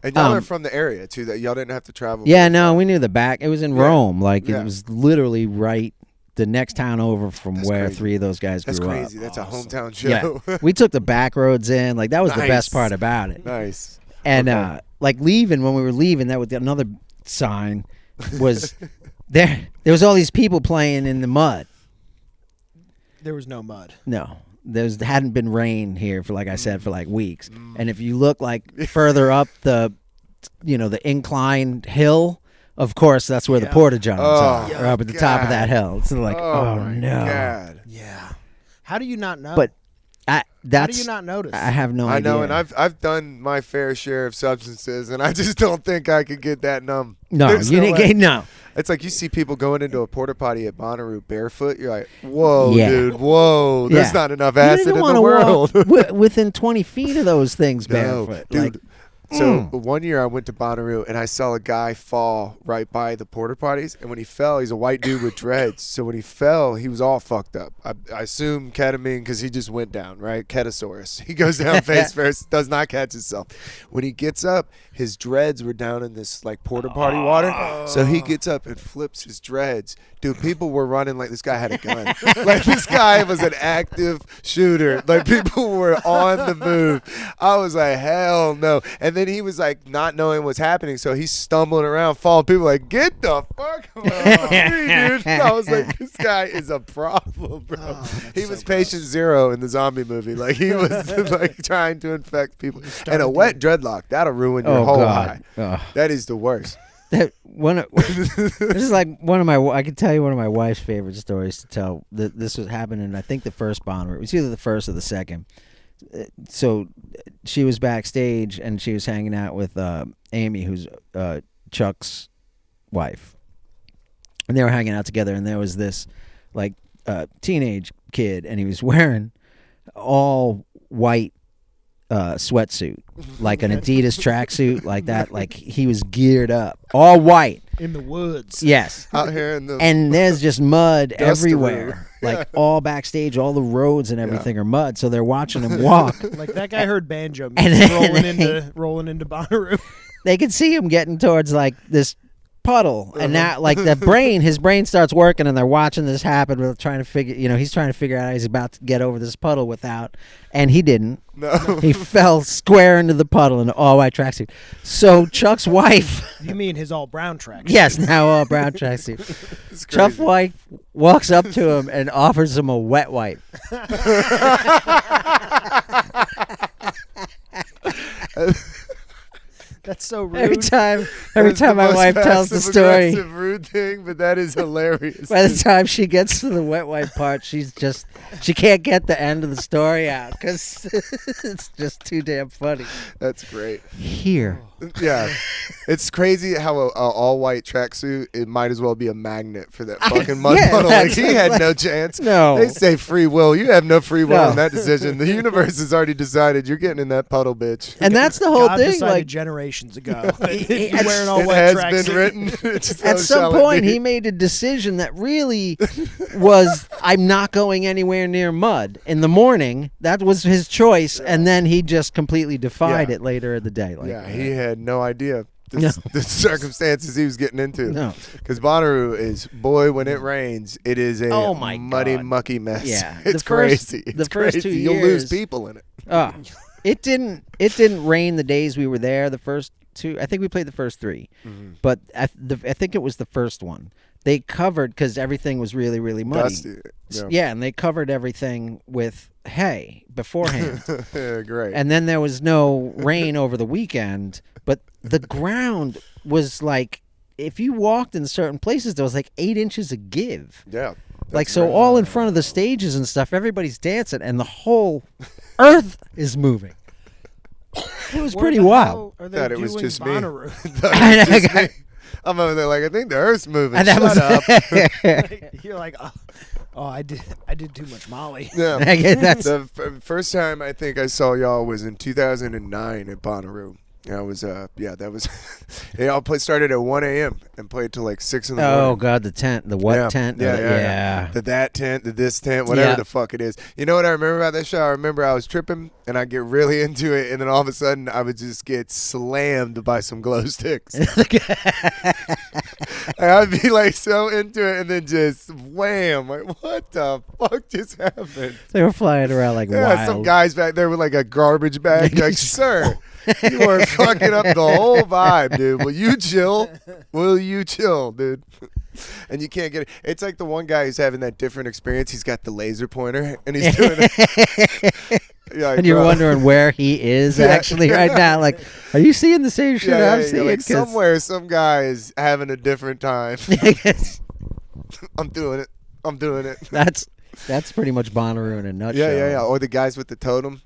And y'all are from the area too. That y'all didn't have to travel. Yeah, no, we knew the back. It was in Yeah. Rome. Like Yeah. it was literally right the next town over from That's where crazy. 3 of those guys That's grew crazy. up. That's Awesome. a hometown show. Yeah, we took the back roads in. Like that was the Nice. best part about it. Nice. And Okay. like leaving, when we were leaving, that was another sign was there was all these people playing in the mud. There was no mud. No. Hadn't been rain here for, like I said, for like weeks. And if you look like further up the inclined hill, of course that's where the porta johns are, or up at the top of that hill. It's like, oh no. God. Yeah. How do you not know? But how do you not notice? I have no idea. I know, and I've done my fair share of substances, and I just don't think I could get that numb. No, There's you no didn't way. get no. It's like you see people going into a porta potty at Bonnaroo barefoot. You're like, whoa, Yeah. dude, whoa. There's Yeah. not enough You acid didn't in wanna the world. walk within 20 feet of those things barefoot. Dude. Like, So one year I went to Bonnaroo and I saw a guy fall right by the porta potties. And when he fell, he's a white dude with dreads. So when he fell, he was all fucked up. I assume ketamine because he just went down, right? Ketasaurus. He goes down face first, does not catch himself. When he gets up, his dreads were down in this like porta potty water. So he gets up and flips his dreads. Dude, people were running like this guy had a gun. Like this guy was an active shooter. Like people were on the move. I was like, hell no. And then he was like not knowing what's happening. So he's stumbling around, falling. People were like, get the fuck off me, dude. I was like, this guy is a problem, bro. He was patient zero in the zombie movie. Like he was like trying to infect people. And a wet dreadlock, that'll ruin your whole God. eye. That is the worst. This is like I can tell you one of my wife's favorite stories to tell. This was happening, I think, the first Bonnaroo. It was either the first or the second. So she was backstage and she was hanging out with Amy, who's Chuck's wife, and they were hanging out together. And there was this like teenage kid, and he was wearing all white sweatsuit, like an Adidas tracksuit, like that. Like he was geared up, all white in the woods. Yes, Out here in the and there's just mud Dust everywhere. Like all backstage, all the roads and everything are mud. So they're watching him walk. Like that guy heard banjo And music rolling into Bonnaroo. They could see him getting towards like this puddle, and now like his brain starts working, and they're watching this happen. With trying to figure, he's trying to figure out how he's about to get over this puddle without, and he didn't. No. He fell square into the puddle in an all white tracksuit. So Chuck's wife, You mean his all brown track? yes, now all brown tracksuit. It's Chuck's crazy. wife walks up to him and offers him a wet wipe. That's so rude. Every time That's the my most wife tells the story, passive-aggressive rude thing, but that is hilarious. by the time she gets to the wet wipe part, she can't get the end of the story out because it's just too damn funny. That's great. Here, Yeah, it's crazy how a all white tracksuit, it might as well be a magnet for that fucking mud yeah, puddle. Like that's he had no chance. No. They say free will. You have no free will No. in that decision. The universe has already decided you're getting in that puddle, bitch. and that's the whole God thing. decided Like generations ago. He- You wearing all It white has tracksuit. been written. Just at so some shall it point, be. he made a decision that really was, I'm not going anywhere near mud in the morning. That was his choice, and then he just completely defied Yeah. it later in the day. Like, Yeah, he had no idea the, No. the circumstances he was getting into. No. Because Bonnaroo is, boy, when it rains, it is a Oh my muddy, God. mucky mess. Yeah. It's The first- crazy. the It's first crazy. 2 You'll lose years- people in it. Oh, it didn't rain the days we were there. The first two, I think we played the first three, but I think it was the first one. They covered because everything was really, really muddy. Dusty. Yeah. Yeah, and they covered everything with hay beforehand. Yeah, great. And then there was no rain over the weekend, but the ground was like, if you walked in certain places, there was like 8 inches of give. yeah. Like, that's so great. all in front of the stages and stuff, everybody's dancing, and the whole earth is moving. It was Where pretty the wild. hell Are they Thought it was doing just me. Bonnaroo? That was just me. I'm over there like, I think the earth's moving. And that Shut was up. You're like, oh, I did too much Molly. Yeah. That's The first time I think I saw y'all was in 2009 at Bonnaroo. And I was, that was, they all started at 1 a.m. and played till like 6 in the morning. oh god, the tent, the what Yeah. tent? Yeah. That tent, this tent, whatever Yeah. the fuck it is. You know what I remember about that show? I remember I was tripping and I get really into it, and then all of a sudden I would just get slammed by some glow sticks. And I'd be like so into it, and then just wham! Like, what the fuck just happened? They were flying around like Yeah, wild. some guys back there with like a garbage bag. Like, sir, you are fucking up the whole vibe, dude. Will you chill? Will you chill, dude? And you can't get it. It's like the one guy who's having that different experience. He's got the laser pointer, and he's doing it. Like, And you're bro. wondering where he is actually right now. Like, are you seeing the same shit I'm seeing? Like 'Cause- somewhere, some guy is having a different time. I'm doing it. I'm doing it. That's pretty much Bonnaroo in a nutshell. Yeah. Or the guys with the totem.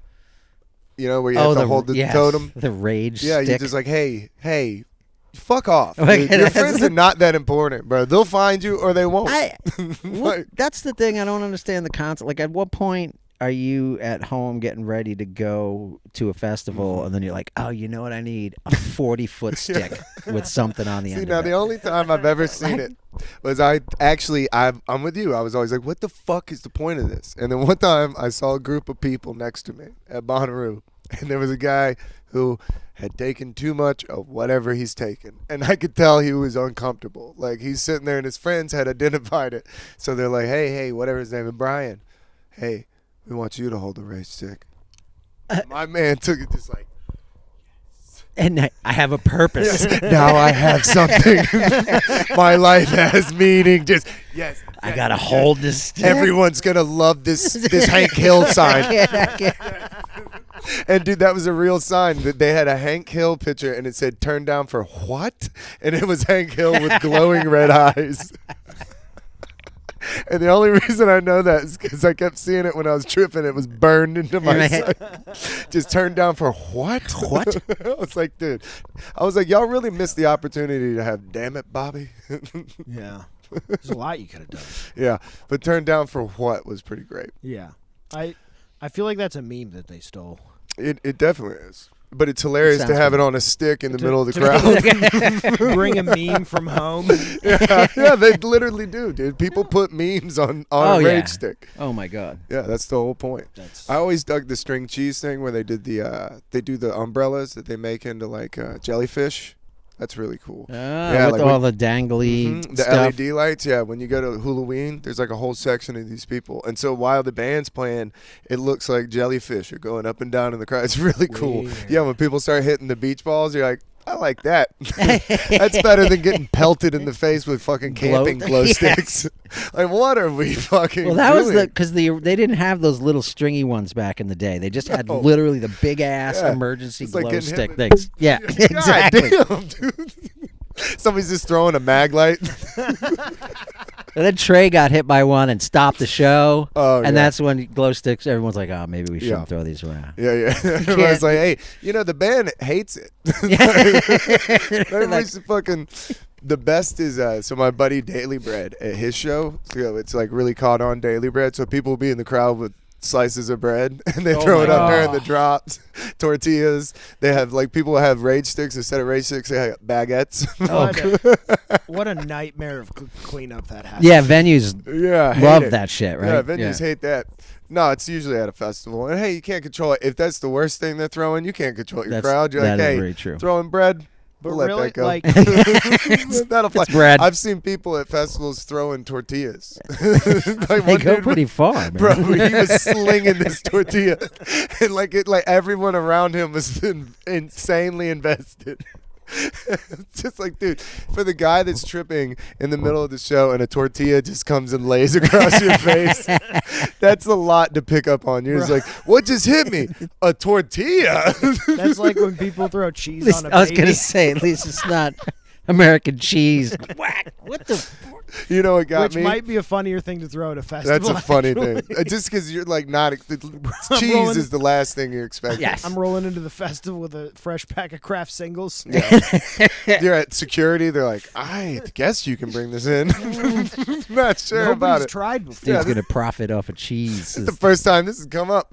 You know, where you have to hold the totem. The rage Yeah, stick. you're just like, hey, fuck off. Like, Dude. Your friends are not that important, bro. They'll find you or they won't. That's the thing. I don't understand the concept. Like, at what point are you at home getting ready to go to a festival, and then you're like, oh, you know what I need? A 40-foot stick with something on the See, end now of it. the only time I've ever seen it was I'm with you. I was always like, what the fuck is the point of this? And then one time I saw a group of people next to me at Bonnaroo, and there was a guy who had taken too much of whatever he's taken. And I could tell he was uncomfortable. Like, he's sitting there and his friends had identified it. So they're like, hey, whatever his name is, Brian, hey, we want you to hold the rage stick. My man took it just like, And I have a purpose. now I have something. My life has meaning. Just, yes. I got to hold this stick. Everyone's going to love this Hank Hill sign. And, dude, that was a real sign. That they had a Hank Hill picture, and it said, turn down for what? And it was Hank Hill with glowing red eyes. And the only reason I know that is because I kept seeing it when I was tripping. It was burned into my sight. Just turned down for what? What? I was like, dude. I was like, y'all really missed the opportunity to have damn it, Bobby. Yeah. There's a lot you could have done. Yeah. But turned down for what was pretty great. Yeah. I feel like that's a meme that they stole. It definitely is. But it's hilarious to Sounds have funny. it on a stick in the middle of the crowd. Bring a meme from home. yeah, they literally do, dude. People put memes on a rage stick. Oh, my God. Yeah, that's the whole point. I always dug the string cheese thing where they did they do the umbrellas that they make into like jellyfish. That's really cool. Yeah, with like all the dangly the stuff. LED lights. Yeah, when you go to Halloween, there's like a whole section of these people, and so while the band's playing, it looks like jellyfish are going up and down in the crowd. It's really cool. Weird. Yeah, when people start hitting the beach balls, you're like, I like that. That's better than getting pelted in the face with fucking camping glow sticks. Like, what are we fucking Well, that doing? was because they didn't have those little stringy ones back in the day. They just had literally the big ass emergency It's like glow getting hit stick with- things. Yeah, exactly. God damn, dude. Somebody's just throwing a mag light. And then Trey got hit by one and stopped the show. Oh, and yeah. that's when glow sticks. Everyone's like, "Oh, maybe we shouldn't Yeah. throw these around." Yeah. Everyone's like, hey, the band hates it. Everybody's fucking. The best is so my buddy Daily Bread at his show. It's like really caught on Daily Bread. So people will be in the crowd with slices of bread and they throw it up during the drops, tortillas. They have like people have rage sticks instead of rage sticks. They have baguettes. What a nightmare of cleanup that has. Yeah, venues hate love it. that shit, right? Yeah, venues hate that. No, it's usually at a festival. And hey, you can't control it. If that's the worst thing they're throwing, you can't control your crowd. You're like, that is hey, very true. throwing bread. But We'll let really, that go. like, That'll fly. It's bread. I've seen people at festivals throwing tortillas. Like They one go dude pretty far, man. Bro, he was slinging this tortilla, and like everyone around him was insanely invested. It's just like, dude, for the guy that's tripping in the middle of the show and a tortilla just comes and lays across your face, that's a lot to pick up on. You're just like, what just hit me? A tortilla. that's like when people throw cheese on a baby. I was gonna say, at least it's not American cheese. Whack! What the? You know what got Which me? might be a funnier thing to throw at a festival. That's a funny actually. thing. Just because you're like not cheese rolling- is the last thing you expect. Yes. I'm rolling into the festival with a fresh pack of Kraft singles. You're at security. They're like, I guess you can bring this in. Not sure about Nobody's it. tried before. Dude's gonna profit off of cheese. It's the first time this has come up.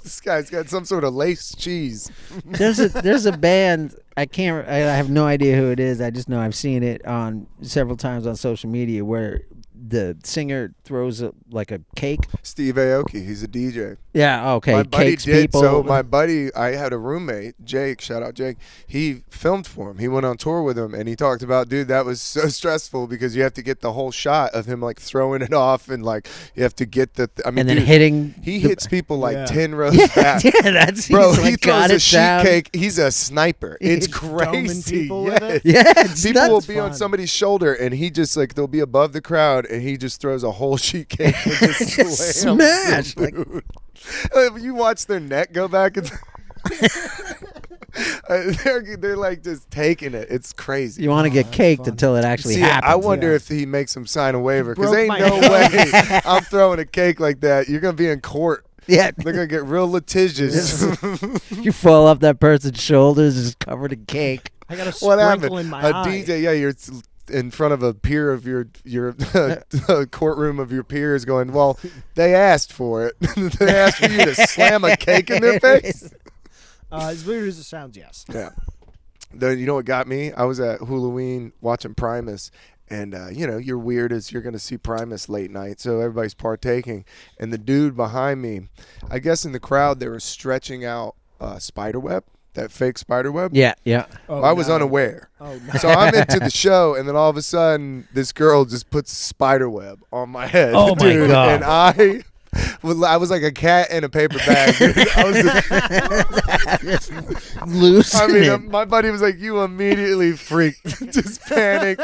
This guy's got some sort of lace cheese. There's a band. I have no idea who it is. I just know I've seen it on several times on social media where the singer throws like a cake. Steve Aoki, he's a DJ. Yeah. Okay. My buddy Cakes did. people. So my buddy, I had a roommate, Jake. Shout out Jake. He filmed for him. He went on tour with him, and he talked about, dude, that was so stressful because you have to get the whole shot of him like throwing it off, and like you have to get the. I mean, and then dude, hitting. he hits people like Yeah. 10 rows Yeah, back. yeah, that's Bro, he's he like, throws got a it sheet down. cake. He's a sniper. It's He's doming crazy. people with it? Yeah, it's People will nuts. be on fun. somebody's shoulder, and he just like they'll be above the crowd, and he just throws a whole sheet cake and just Just slams smash, them, dude. Like, you watch their neck go back, and they're like just taking it. It's crazy. You want to get that's caked fun. until it actually See, happens. I wonder yeah. if he makes him sign a waiver because broke ain't my no hand. way I'm throwing a cake like that. You're gonna be in court. Yeah, They're gonna get real litigious. you fall off that person's shoulders, just covered in cake. I got a What happened? sprinkle in my A eye. DJ, yeah, you're in front of a peer of your courtroom of your peers, going, "Well, they asked for it. They asked for you to slam a cake in their face." As weird as it sounds, yes. Yeah. You know what got me? I was at Halloween watching Primus. And, you're weird as you're going to see Primus late night, so everybody's partaking. And the dude behind me, I guess in the crowd, they were stretching out spider web, that fake spider web. Yeah, yeah. Oh, I was no. unaware. Oh, no. So I'm into the show, and then all of a sudden, this girl just puts spider web on my head. Oh, my dude, God. And I was like a cat in a paper bag. Dude. I was Loose. I mean, my buddy was like, "You immediately freaked, just panicked."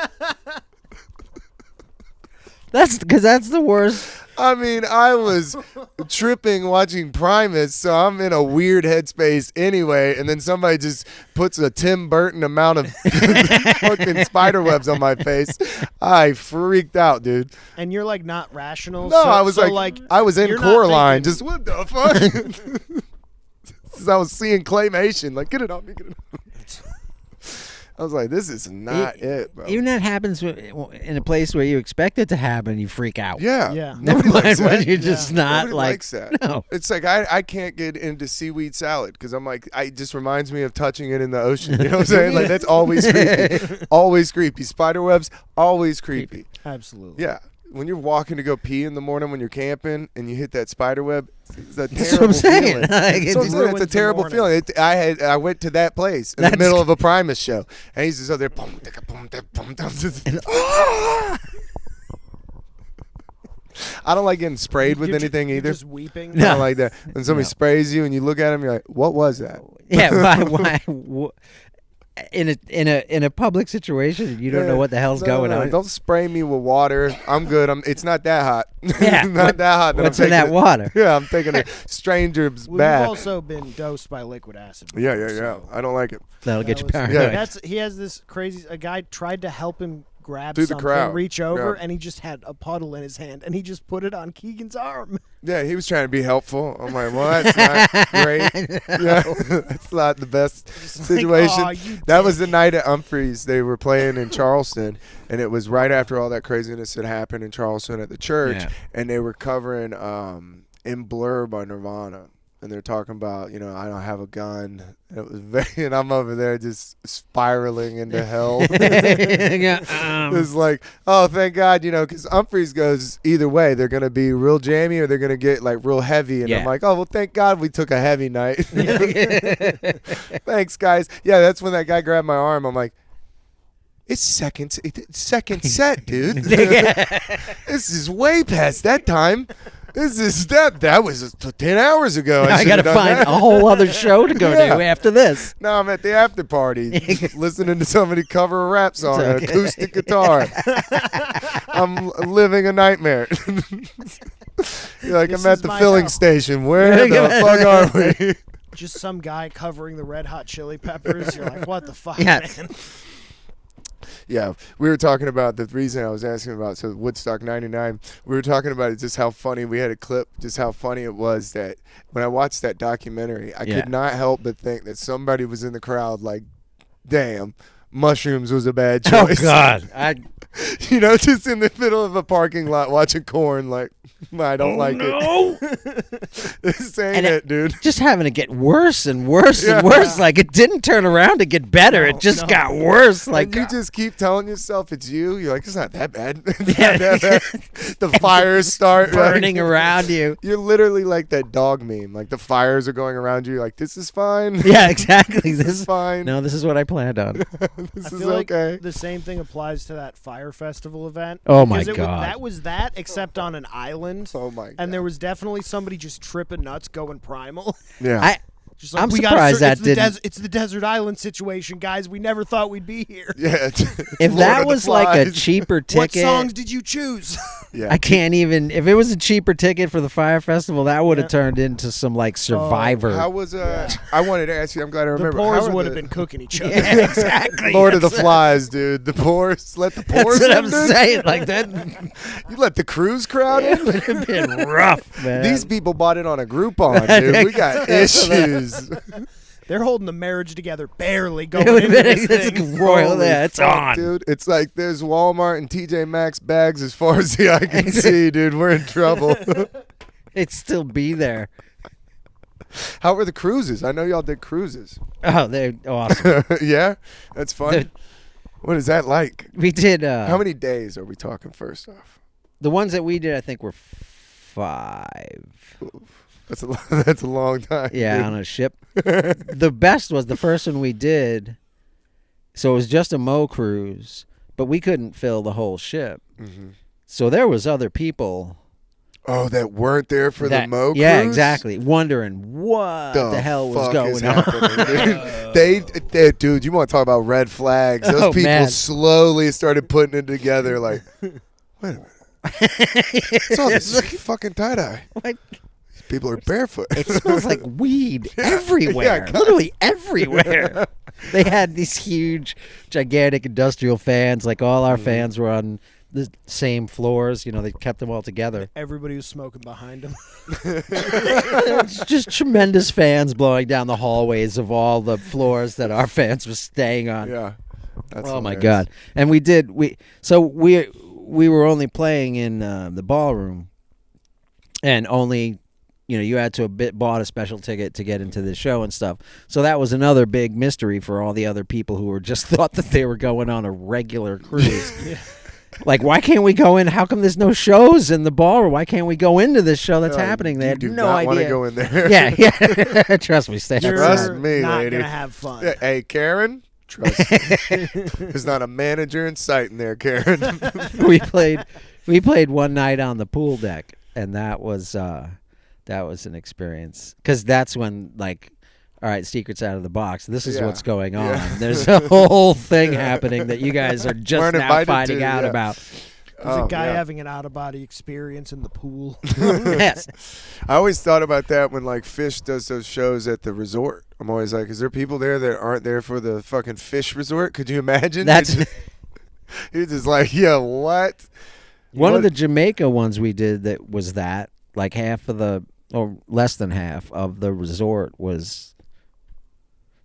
that's the worst. I mean, I was tripping watching Primus, so I'm in a weird headspace anyway, and then somebody just puts a Tim Burton amount of fucking spider webs on my face. I freaked out, dude. And you're like not rational. No, so, I was so, like, I was in you're not Coraline, thinking- just what the fuck? I was seeing claymation, like get it on me, get it on me. I was like, this is not it, bro. Even that happens in a place where you expect it to happen, you freak out. Yeah. Yeah. Never Nobody likes mind when that. you're just not Nobody like. likes that. No. It's like I can't get into seaweed salad because I'm like, it just reminds me of touching it in the ocean. You know what I'm saying? Like that's always creepy. Always creepy. Spider webs, always creepy. Absolutely. Yeah. When you're walking to go pee in the morning when you're camping and you hit that spider web, it's a That's terrible what I'm saying. feeling. Like, That's what I'm it's- saying. It's a ruins the terrible morning. feeling. I went to that place in the That's- middle of a Primus show, and he's just out there. Boom, ticka, boom, ticka, boom, boom. I don't like getting sprayed with You're ju- anything you're either. just weeping. I don't like that. When somebody No. sprays you and you look at him, you're like, "What was that?" Yeah, why in a public situation, you don't know what the hell's going on. Don't spray me with water. I'm good. It's not that hot. Yeah, not that hot. That What's I'm in that taking water? Yeah, I'm taking a stranger's Well, bath. you've also been dosed by liquid acid. Yeah, before, yeah, yeah. so I don't like it. That'll get that you was- paranoid. He has this crazy. A guy tried to help him grab Through the something, crowd. reach over, Yeah. and he just had a puddle in his hand, and he just put it on Keegan's arm. Yeah, he was trying to be helpful. I'm like, well, that's not great. Yeah, that's not the best situation. "Aw, you That was the night at Humphreys. They were playing in Charleston, and it was right after all that craziness had happened in Charleston at the church, Yeah. and they were covering "In Blur" by Nirvana. And they're talking about, I don't have a gun. It was and I'm over there just spiraling into hell. It's like, oh, thank God, because Humphreys goes either way. They're going to be real jammy or they're going to get like real heavy. And I'm Yeah. like, oh, well, thank God we took a heavy night. Thanks, guys. Yeah, that's when that guy grabbed my arm. I'm like, it's second set, dude. This is way past that time. This is that was 10 hours ago. I got to find a whole other show to go Yeah. to after this. Now I'm at the after party listening to somebody cover a rap song on an acoustic guitar. I'm living a nightmare. You're like, This I'm at is the my filling house. station. Where the fuck are we? Just some guy covering the Red Hot Chili Peppers. You're like, what the fuck, Yeah. man? Yeah, we were talking about the reason I was asking about, so Woodstock 99, we were talking about it, just how funny, we had a clip, just how funny it was that when I watched that documentary, I Yeah. could not help but think that somebody was in the crowd like, damn, mushrooms was a bad Oh choice. God, You know, just in the middle of a parking lot watching Korn, like, I don't like it. This ain't it, dude. Just having it get worse and worse and worse. Like, it didn't turn around to get better. It just got worse. Like, and you just keep telling yourself it's you. You're like, it's not that bad. It's not that bad. The fires start burning around you. You're literally like that dog meme. Like, the fires are going around you. You're like, this is fine. Yeah, exactly. This is fine. No, this is what I planned on. This I is feel okay. like the same thing applies to that fire festival event. Oh, my Because God. that was that, except on an island. Oh, my God. And there was definitely somebody just tripping nuts, going primal. Yeah. Just like, I'm we surprised that didn't. It's the desert island situation, guys. We never thought we'd be here. Yeah. If that was like a cheaper ticket, What songs did you choose? Yeah. I can't even. If it was a cheaper ticket for the fire festival, that would have turned into some like Survivor. How was I wanted to ask you. I'm glad I The remember. Poors How are would have the- been cooking each other. Yeah, exactly. Lord of the Flies, dude. The Poors. Let the Poors That's what in, I'm dude. saying. Like that You let the cruise crowd in. it would have been rough, man. These people bought it on a Groupon, dude. We got issues. They're holding the marriage together, barely It going would into have been this it's thing. royal. Holy Yeah, it's fuck, on. dude. It's like there's Walmart and TJ Maxx bags as far as the eye can see, dude. We're in trouble. It'd still be there. How were the cruises? I know y'all did cruises. Oh, they're awesome. Yeah, that's fun. The- What is that like? We did. How many days are we talking? First off, The ones that we did, I think, were 5. that's a long time. Yeah, dude. on a ship. The best was the first one we did. So it was just a Mo cruise, but we couldn't fill the whole ship. Mhm. So there was other people Oh, that weren't there for the Mo cruise? Yeah, exactly. Wondering what the hell was fuck going is on. happening, dude? Dude, you want to talk about red flags? Those Oh, people man. slowly started putting it together. Like, wait a minute, it's all this fucking tie dye. What? These people are barefoot. It smells like weed everywhere. God. Literally everywhere. They had these huge, gigantic industrial fans. Like all our fans were on the same floors. You know, they kept them all together. Everybody was smoking behind him. It's just tremendous fans blowing down the hallways of all the floors that our fans were staying on. Yeah. That's Oh my hilarious. God! And we were only playing in the ballroom, and only, you know, you had to bought a special ticket to get into the show and stuff. So that was another big mystery for all the other people who were just thought that they were going on a regular cruise. Like, why can't we go in? How come there's no shows in the ballroom? Why can't we go into this show that's happening? They You had do no not want to idea. go in there. Yeah, yeah. Trust me, stay You're Trust outside. me, not lady. gonna have fun. Yeah, hey, Karen. Trust me. There's not a manager in sight in there, Karen. we played one night on the pool deck, and that was an experience, because that's when, like, all right, secret's out of the box. This is Yeah. what's going on. Yeah. There's a whole thing happening that you guys are just Weren't now invited finding to, out yeah. about. There's a guy yeah. having an out-of-body experience in the pool. Yes. I always thought about that when, like, Fish does those shows at the resort. I'm always like, is there people there that aren't there for the fucking Fish resort? Could you imagine? That's He's just like, yeah, what? one What- of the Jamaica ones we did that was that, like, half of the, or less than half of the resort was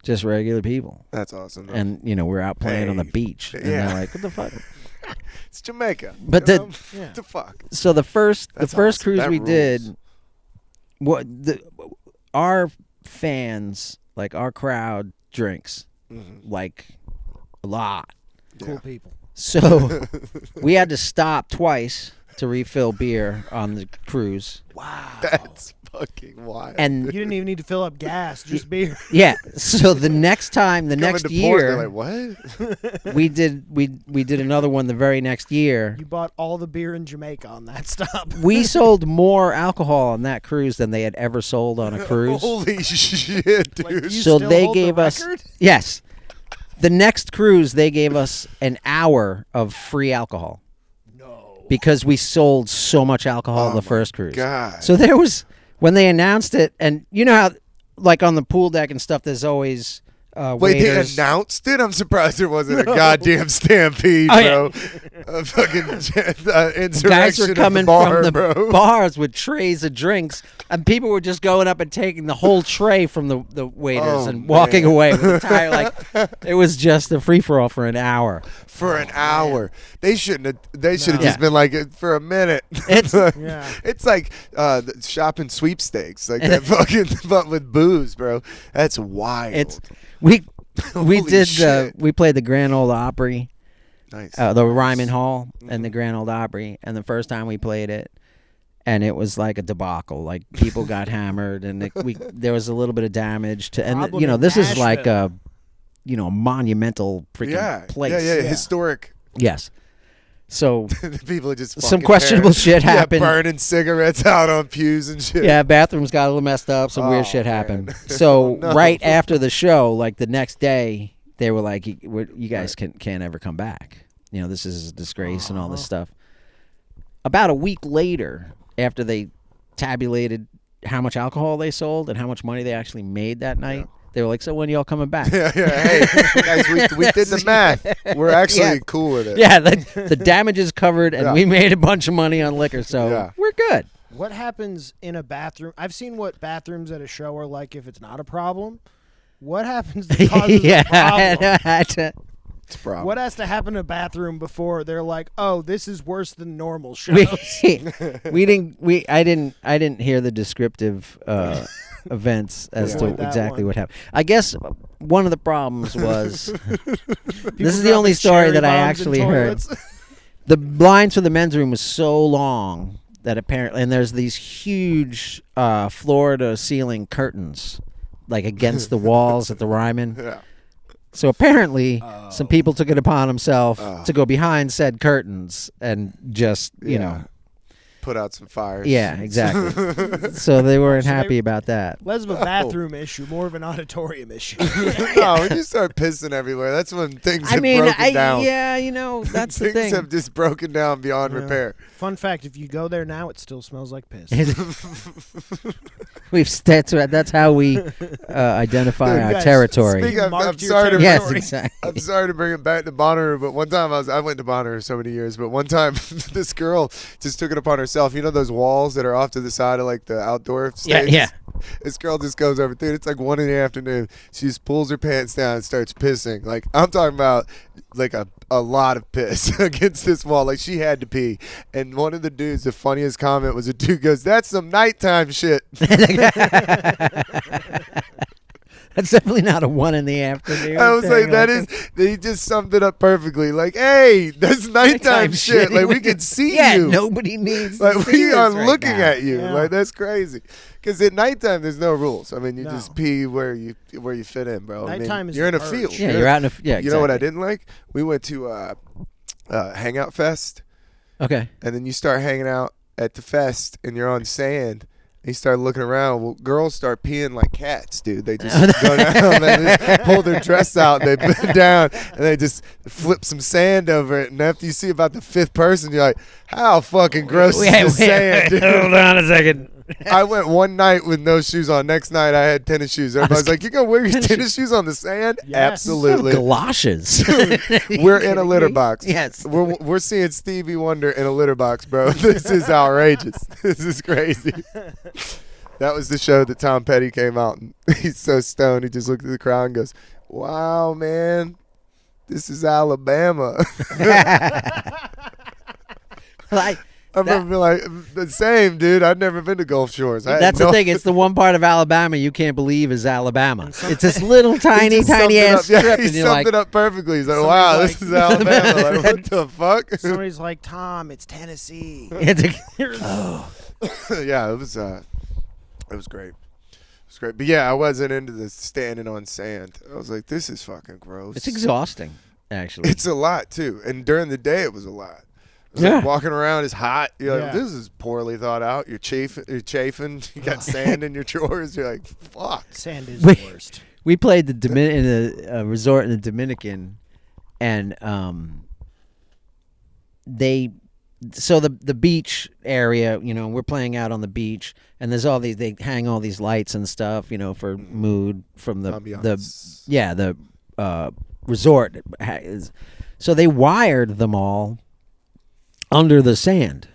just regular people. That's awesome. Though. And, you know, we're out playing on the Hey, beach. And yeah. they're like, what the fuck? It's Jamaica. But you the- know? Yeah. What the fuck? So the first That's first awesome. cruise That we rules. did, our fans, like our crowd, drinks Mhm. like a lot. Cool people. So we had to stop twice to refill beer on the cruise. Wow. That's fucking wild. And You didn't even need to fill up gas, just beer. yeah, so the next time, the Coming next to port, they're year, like, what? we did another one the very next year. You bought all the beer in Jamaica on that stop. We sold more alcohol on that cruise than they had ever sold on a cruise. Holy shit, Like, dude. do you So still they hold the gave us record? yes. The next cruise they gave us an hour of free alcohol No. because we sold so much alcohol Oh the my first cruise. God. So there was, when they announced it, and you know how, like on the pool deck and stuff, there's always Wait, waiters. they announced it? I'm surprised there wasn't a goddamn stampede, Oh, bro. a fucking insurrection Guys were at coming the bar, from the bro. bars with trays of drinks, and people were just going up and taking the whole tray from the waiters and walking man. away with the entire it was just a free for all for an hour. For an hour, they shouldn't have. They should have No. just been like it for a minute. It's- Yeah. It's like the shopping sweepstakes, like that fucking, but with booze, bro. That's wild. It's we Holy did shit. we played the Grand Ole Opry, nice. the Ryman Hall and the Grand Ole Opry, and the first time we played it, and it was like a debacle. Like people got hammered, and there was a little bit of damage to, and Problem in this is like a Nashville. monumental freaking place. Yeah, historic. Yes. So The people are just some fucking questionable shit yeah, happened. burning cigarettes out on pews and shit. Yeah, bathrooms got a little messed up. Some Oh, weird shit man. happened. So No. right after the show, like the next day, they were like, "You guys can't ever come back. This is a disgrace and all this stuff." About a week later, after they tabulated how much alcohol they sold and how much money they actually made that night, they were like, "So when y'all coming back?" Yeah. Hey, guys, we did the math. We're actually Yeah. cool with it. Yeah, the damage is covered, and Yeah. we made a bunch of money on liquor, so Yeah. we're good. What happens in a bathroom? I've seen what bathrooms at a show are like if it's not a problem. What happens that causes a problem? It's a problem. What has to happen in a bathroom before they're like, "Oh, this is worse than normal we, shows"? I didn't hear the descriptive events as Yeah. to Avoid that exactly one. what happened. I guess one of the problems was People this is the dropping only story cherry that I bombs in actually heard. toilets. The blinds for the men's room was so long that apparently, and there's these huge floor to ceiling curtains like against the walls at the Ryman. Yeah. So apparently, some people took it upon themselves Oh. to go behind said curtains and just, Put out some fires. yeah, exactly. So they weren't So they- happy about that. Less of a bathroom issue, more of an auditorium issue. No, when you start pissing everywhere, that's when things I have mean, broken down. that's the Things thing. have just broken down beyond Yeah. repair. Fun fact: if you go there now, it still smells like piss. That's how we identify Dude, our guys, territory. Speaking of, I'm Marked your sorry to Yes, territory. exactly. I'm sorry to bring it back to Bonnaroo, but one time I went to Bonnaroo so many years, but one time this girl just took it upon herself. You know those walls that are off to the side of like the outdoor stage? Yeah. This girl just goes over, dude. It's like 1 PM. She just pulls her pants down and starts pissing. Like I'm talking about, like a lot of piss against this wall. Like she had to pee. And one of the dudes, the funniest comment was a dude goes, "That's some nighttime shit." That's definitely not a 1 in the afternoon. I was thing, like, that is. He just summed it up perfectly. Like, hey, that's nighttime shit. Like we can see yeah, you. nobody needs. Like to see we this are right looking now. at you. Yeah. Like that's crazy. Because at nighttime, there's no rules. I mean, you No. just pee where you fit in, bro. Nighttime I mean, is you're in the a field. urge. Yeah, you're out in a. Yeah, You know what I exactly. didn't like? We went to Hangout Fest, Okay. and then you start hanging out at the fest, and you're on sand. And you start looking around. Well, girls start peeing like cats, dude. They just go down and they just pull their dress out. They bend down and they just flip some sand over it. And after you see about the 5th person, you're like, "How fucking gross is this sand, dude?" Hold on a second. I went one night with no shoes on. Next night, I had tennis shoes. Everybody's like, "You gonna wear your tennis shoes on the sand?" Yes. Absolutely. Galoshes. We're in a litter box. Yes. We're seeing Stevie Wonder in a litter box, bro. This is outrageous. This is crazy. That was the show that Tom Petty came out, and he's so stoned. He just looked at the crowd and goes, "Wow, man, this is Alabama." Like, I remember being like, "The same, dude. I've never been to Gulf Shores." I had that's no the thing. It's the one part of Alabama you can't believe is Alabama. It's this little He tiny, just summed tiny it ass up. Yeah, strip, he and you're summed like, it up perfectly. He's like, Somebody's "Wow, like- this is Alabama." Like, what the fuck? Somebody's like, "Tom, it's Tennessee." it's Yeah, it was great. It was great. But yeah, I wasn't into the standing on sand. I was like, this is fucking gross. it's exhausting, actually. It's a lot too. And during the day, it was a lot. It was Yeah. like walking around is hot. You're like, Yeah. this is poorly thought out. You're chafing. You got sand in your drawers. You're like, fuck. Sand is Wait. the worst. We played in a resort in the Dominican, and the beach area, we're playing out on the beach, and there's all these, they hang all these lights and stuff, for mood from the Ambiance. resort. So they wired them all under the sand.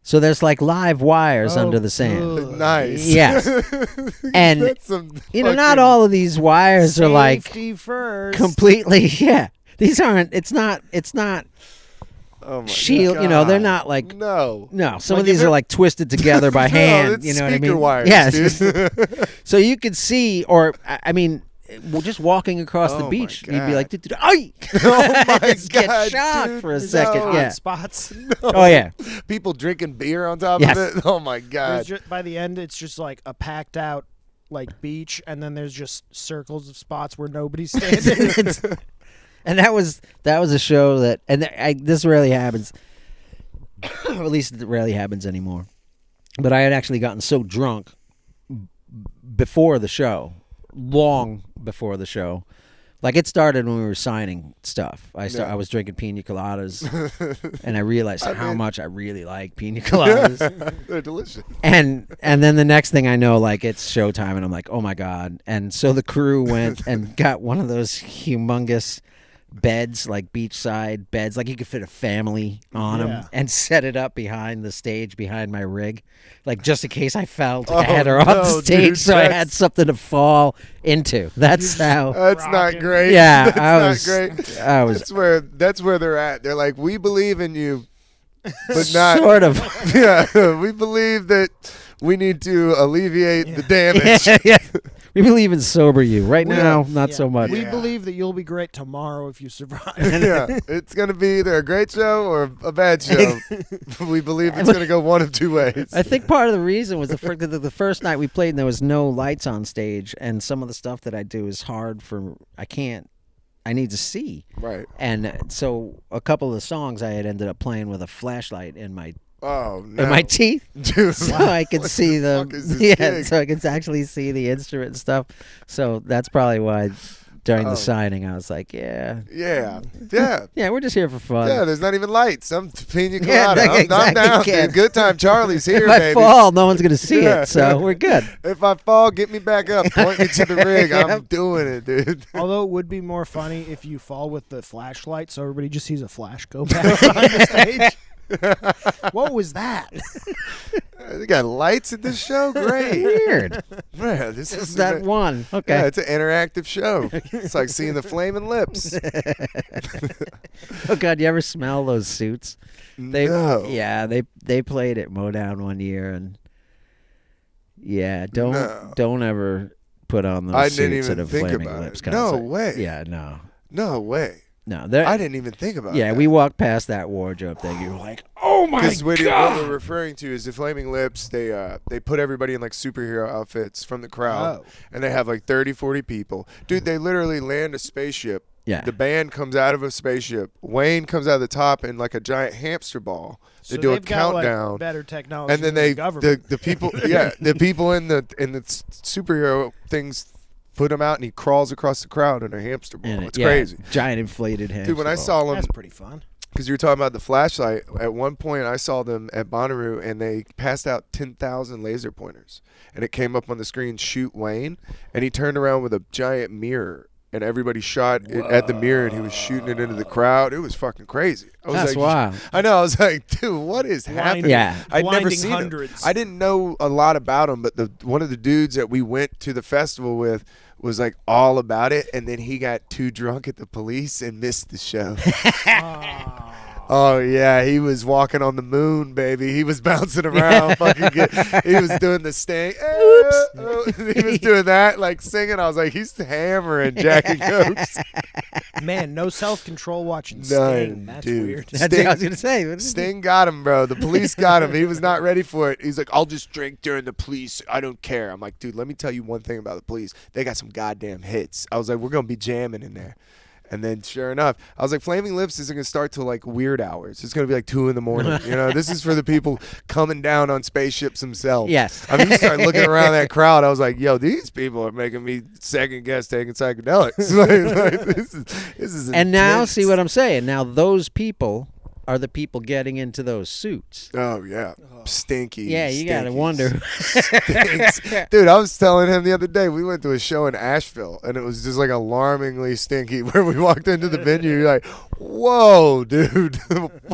So there's like live wires under the sand. good. Nice. Yes. And That's some not fucking- all of these wires are like Safety first. completely. Yeah, these aren't. It's not. Oh my Shield. God. They're not like. No. No, some Like of these if are like twisted together by No, hand. it's You know what I speaker mean? wires, Yes. dude. So you could see, or I mean, just walking across the Oh my beach, you'd be God. like, "Ay!" Oh my Just get God, shocked dude, for a no. second. Hot Yeah. spots. Oh yeah. People drinking beer on top Yes. of it. Oh my There's God. just, by the end, it's just like a packed out like beach, and then there's just circles of spots where nobody's standing. And that was a show that, and this rarely happens. Or at least it rarely happens anymore. But I had actually gotten so drunk before the show, long before the show. Like it started when we were signing stuff. I was drinking pina coladas, and I realized how much I really like pina coladas. They're delicious. And then the next thing I know, like it's showtime, and I'm like, oh my God. And so the crew went and got one of those humongous beds, like beachside beds, like you could fit a family on them, Yeah. and set it up behind the stage, behind my rig, like just in case I fell to Oh, head or off the no, stage, dude, so I that's- had something to fall into. That's how. That's not Rockin'. great. Yeah, That's I was. not great. I was That's where they're at. They're like, we believe in you, but not. sort of. Yeah, we believe that we need to alleviate the damage. Yeah. We believe in sober you. Right Yeah. now, not Yeah. so much. We Yeah. believe that you'll be great tomorrow if you survive. Yeah, it's gonna be either a great show or a bad show. We believe it's gonna go one of two ways. I think part of the reason was the first night we played and there was no lights on stage, and some of the stuff that I do is hard for. I need to see. Right. And so a couple of the songs I had ended up playing with a flashlight in my Oh no. teeth, Dude, so I could what see the the fuck is this yeah, gig? so I could actually see the instrument and stuff. So that's probably why during Oh. the signing I was like, yeah, Yeah. we're just here for fun. Yeah, there's not even lights. I'm pina colada. Yeah, I'm exactly, down, can't. dude. Good time. Charlie's here, If I baby. fall, no one's gonna see Yeah. it, so we're good. If I fall, get me back up. Point me to the rig. Yep. I'm doing it, dude. Although it would be more funny if you fall with the flashlight, so everybody just sees a flash go back behind the stage. What was that? They got lights at this show. Great. Weird. Man, this It's is that one. Okay. Yeah, it's an interactive show. It's like seeing the flaming lips. Oh God, you ever smell those suits? They, No. Yeah, they played at Motown one year, and yeah, No. don't ever put on those I suits didn't at even a think Flaming about Lips it. No concert. way. Yeah, no, No way. no. I didn't even think about Yeah, that. we walked past that wardrobe thing. You were like, oh my Because what God. we're referring to is the Flaming Lips. They put everybody in like superhero outfits from the crowd, Oh. and they have like 30, 40 people. Dude, they literally land a spaceship. Yeah. The band comes out of a spaceship. Wayne comes out of the top in like a giant hamster ball. They So do a they've got, like, countdown. better technology And then than they the government. the people the people in the superhero things put him out, and he crawls across the crowd in a hamster ball. And It's yeah, crazy. giant inflated head. Dude, when I saw him, That's pretty fun. because you were talking about the flashlight, at one point I saw them at Bonnaroo, and they passed out 10,000 laser pointers, and it came up on the screen, shoot Wayne, and he turned around with a giant mirror, and everybody shot it at the mirror, and he was shooting it into the crowd. It was fucking crazy. I was That's like, wild. I know. I was like, dude, what is happening? Yeah. I'd never Blinding seen hundreds. him. I didn't know a lot about him, but one of the dudes that we went to the festival with was like all about it, and then he got too drunk at the police and missed the show. Oh yeah, he was walking on the moon, baby. He was bouncing around, he was doing the sting. He was doing that, like singing. I was like, he's hammering Jack and Cokes. Man, no self-control watching None, Sting. That's dude. weird. That's what I was gonna say. Sting got him, bro. The police got him. He was not ready for it. He's like, I'll just drink during the police. I don't care. I'm like, dude, let me tell you one thing about the police. They got some goddamn hits. I was like, we're going to be jamming in there. And then sure enough, I was like, Flaming Lips isn't going to start till like weird hours. It's going to be like 2 a.m. You know, this is for the people coming down on spaceships themselves. Yes. I mean, you start looking around that crowd. I was like, yo, these people are making me second guess taking psychedelics. This is And now, intense. see what I'm saying. Now those people are the people getting into those suits? Oh yeah, stinky. Yeah, you gotta stinky, wonder. stinks. Dude, I was telling him the other day, we went to a show in Asheville, and it was just like alarmingly stinky. Where we walked into the venue, you're like, whoa, dude.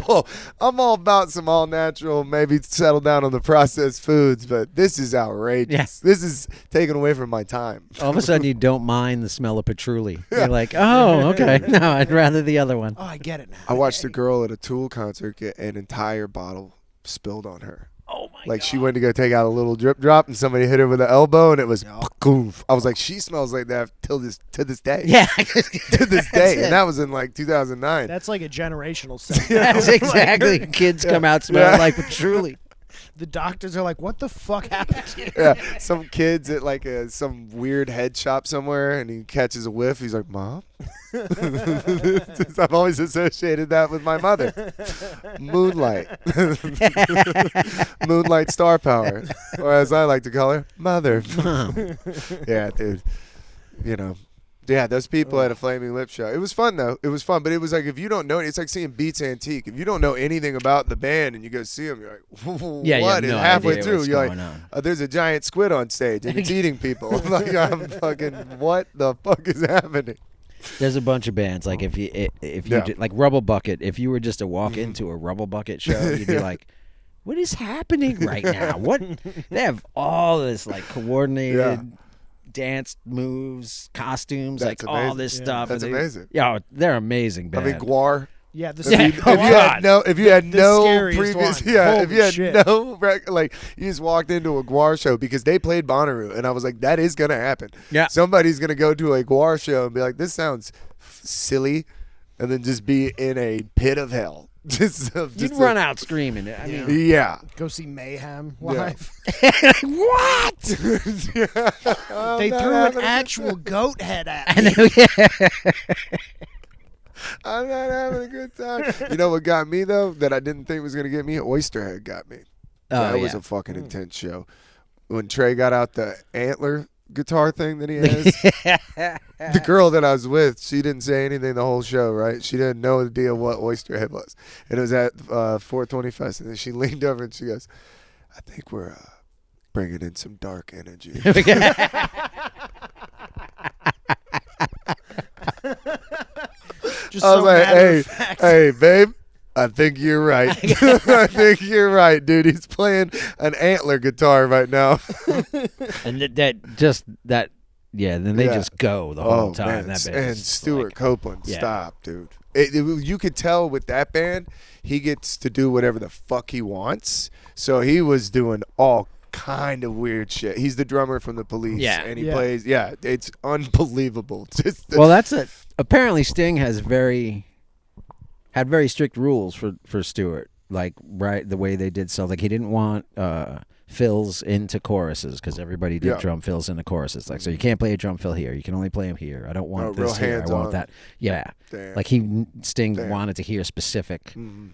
Whoa. I'm all about some all natural, maybe settle down on the processed foods, but this is outrageous. Yes. This is taken away from my time. All of a sudden, you don't mind the smell of patchouli. You're like, oh, okay. No, I'd rather the other one. Oh, I get it now. I watched a girl at a Tool concert get an entire bottle spilled on her. Oh my Like god! she went to go take out a little drip drop, and somebody hit her with an elbow, and it was goof. I was like, she smells like that to this day. Yeah, To this day, and that was in like 2009. That's like a generational thing. that's exactly. Kids come out smelling like patchouli. The doctors are like, "What the fuck happened to you?" Yeah, some kids at like some weird head shop somewhere, and he catches a whiff. He's like, "Mom." I've always associated that with my mother. Moonlight, moonlight star power, or as I like to call her, mother. Mom. Yeah, dude. You know. Yeah, those people at a Flaming Lip show. It was fun though. It was fun, but it was like if you don't know, it's like seeing Beats Antique. If you don't know anything about the band and you go see them, you're like, what? Yeah, you have And no halfway idea through, what's you're going like, on. there's a giant squid on stage and it's eating people. Like I'm fucking, what the fuck is happening? There's a bunch of bands like if you Yeah. like Rubble Bucket. If you were just to walk into a Rubble Bucket show, you'd be like, "What is happening right now? What?" They have all this like coordinated dance moves, costumes, That's like all amazing. this Yeah. stuff. That's And amazing. Yeah, they're amazing I band. mean, Guar. Yeah, the If you had The no scariest previous, one. yeah, if Holy you had shit. no like, you just walked into a Guar show because they played Bonnaroo, and I was like, that is gonna happen. Yeah. Somebody's gonna go to a Guar show and be like, this sounds silly, and then just be in a pit of hell. You'd run out screaming. I mean, Yeah. Go see Mayhem Yeah. live. what? They threw an actual goat head at I me. know, yeah. I'm not having a good time. You know what got me though? That I didn't think was gonna get me. Oysterhead got me. Oh, That was yeah. a fucking intense show. When Trey got out the antler guitar thing that he has, the girl that I was with, she didn't say anything the whole show, right? She didn't know the deal what Oysterhead was. And it was at 420 Fest, and then she leaned over and she goes, I think we're bringing in some dark energy. Just I was so like, matter of fact. hey, babe, I think you're right. I think you're right, dude. He's playing an antler guitar right now. And then they Yeah. just go the whole time. Man. That band And is Stuart like- Copeland, Yeah. stop, dude. You could tell with that band, he gets to do whatever the fuck he wants. So he was doing all kind of weird shit. He's the drummer from the Police, Yeah. and he Yeah. plays. Yeah, it's unbelievable. Just Well, that's it. Apparently, Sting had very strict rules for Stewart. Like the way they did stuff. Like he didn't want fills into choruses because everybody did Yeah. drum fills into choruses. Like so, you can't play a drum fill here. You can only play them here. I don't want real this here. I hands-on. want that. Yeah. Damn. Like Sting Damn. wanted to hear specific. Mhm.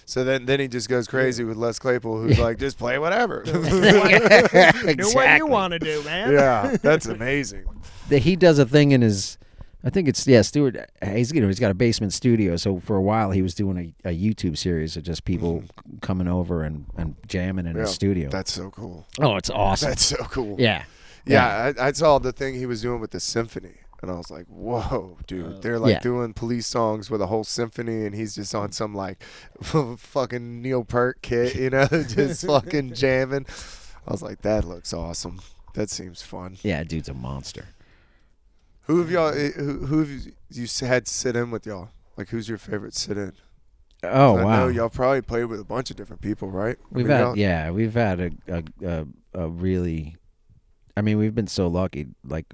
So then he just goes crazy with Les Claypool, who's like, just play whatever. Do what you want to do, man. Yeah, that's amazing. He does a thing in his. I think it's Stewart. He's got a basement studio. So for a while he was doing a YouTube series of just people coming over and jamming in his studio. That's so cool. Oh, it's awesome. That's so cool. Yeah. Yeah, I saw the thing he was doing with the symphony, and I was like, whoa, dude. They're like Yeah. doing Police songs with a whole symphony, and he's just on some like fucking Neil Peart kit, you know, just fucking jamming. I was like, that looks awesome. That seems fun. Yeah, dude's a monster. Who have y'all? Who have you had sit in with y'all? Like, who's your favorite sit in? Oh I know wow. y'all probably played with a bunch of different people, right? We've had a really. I mean, we've been so lucky. Like,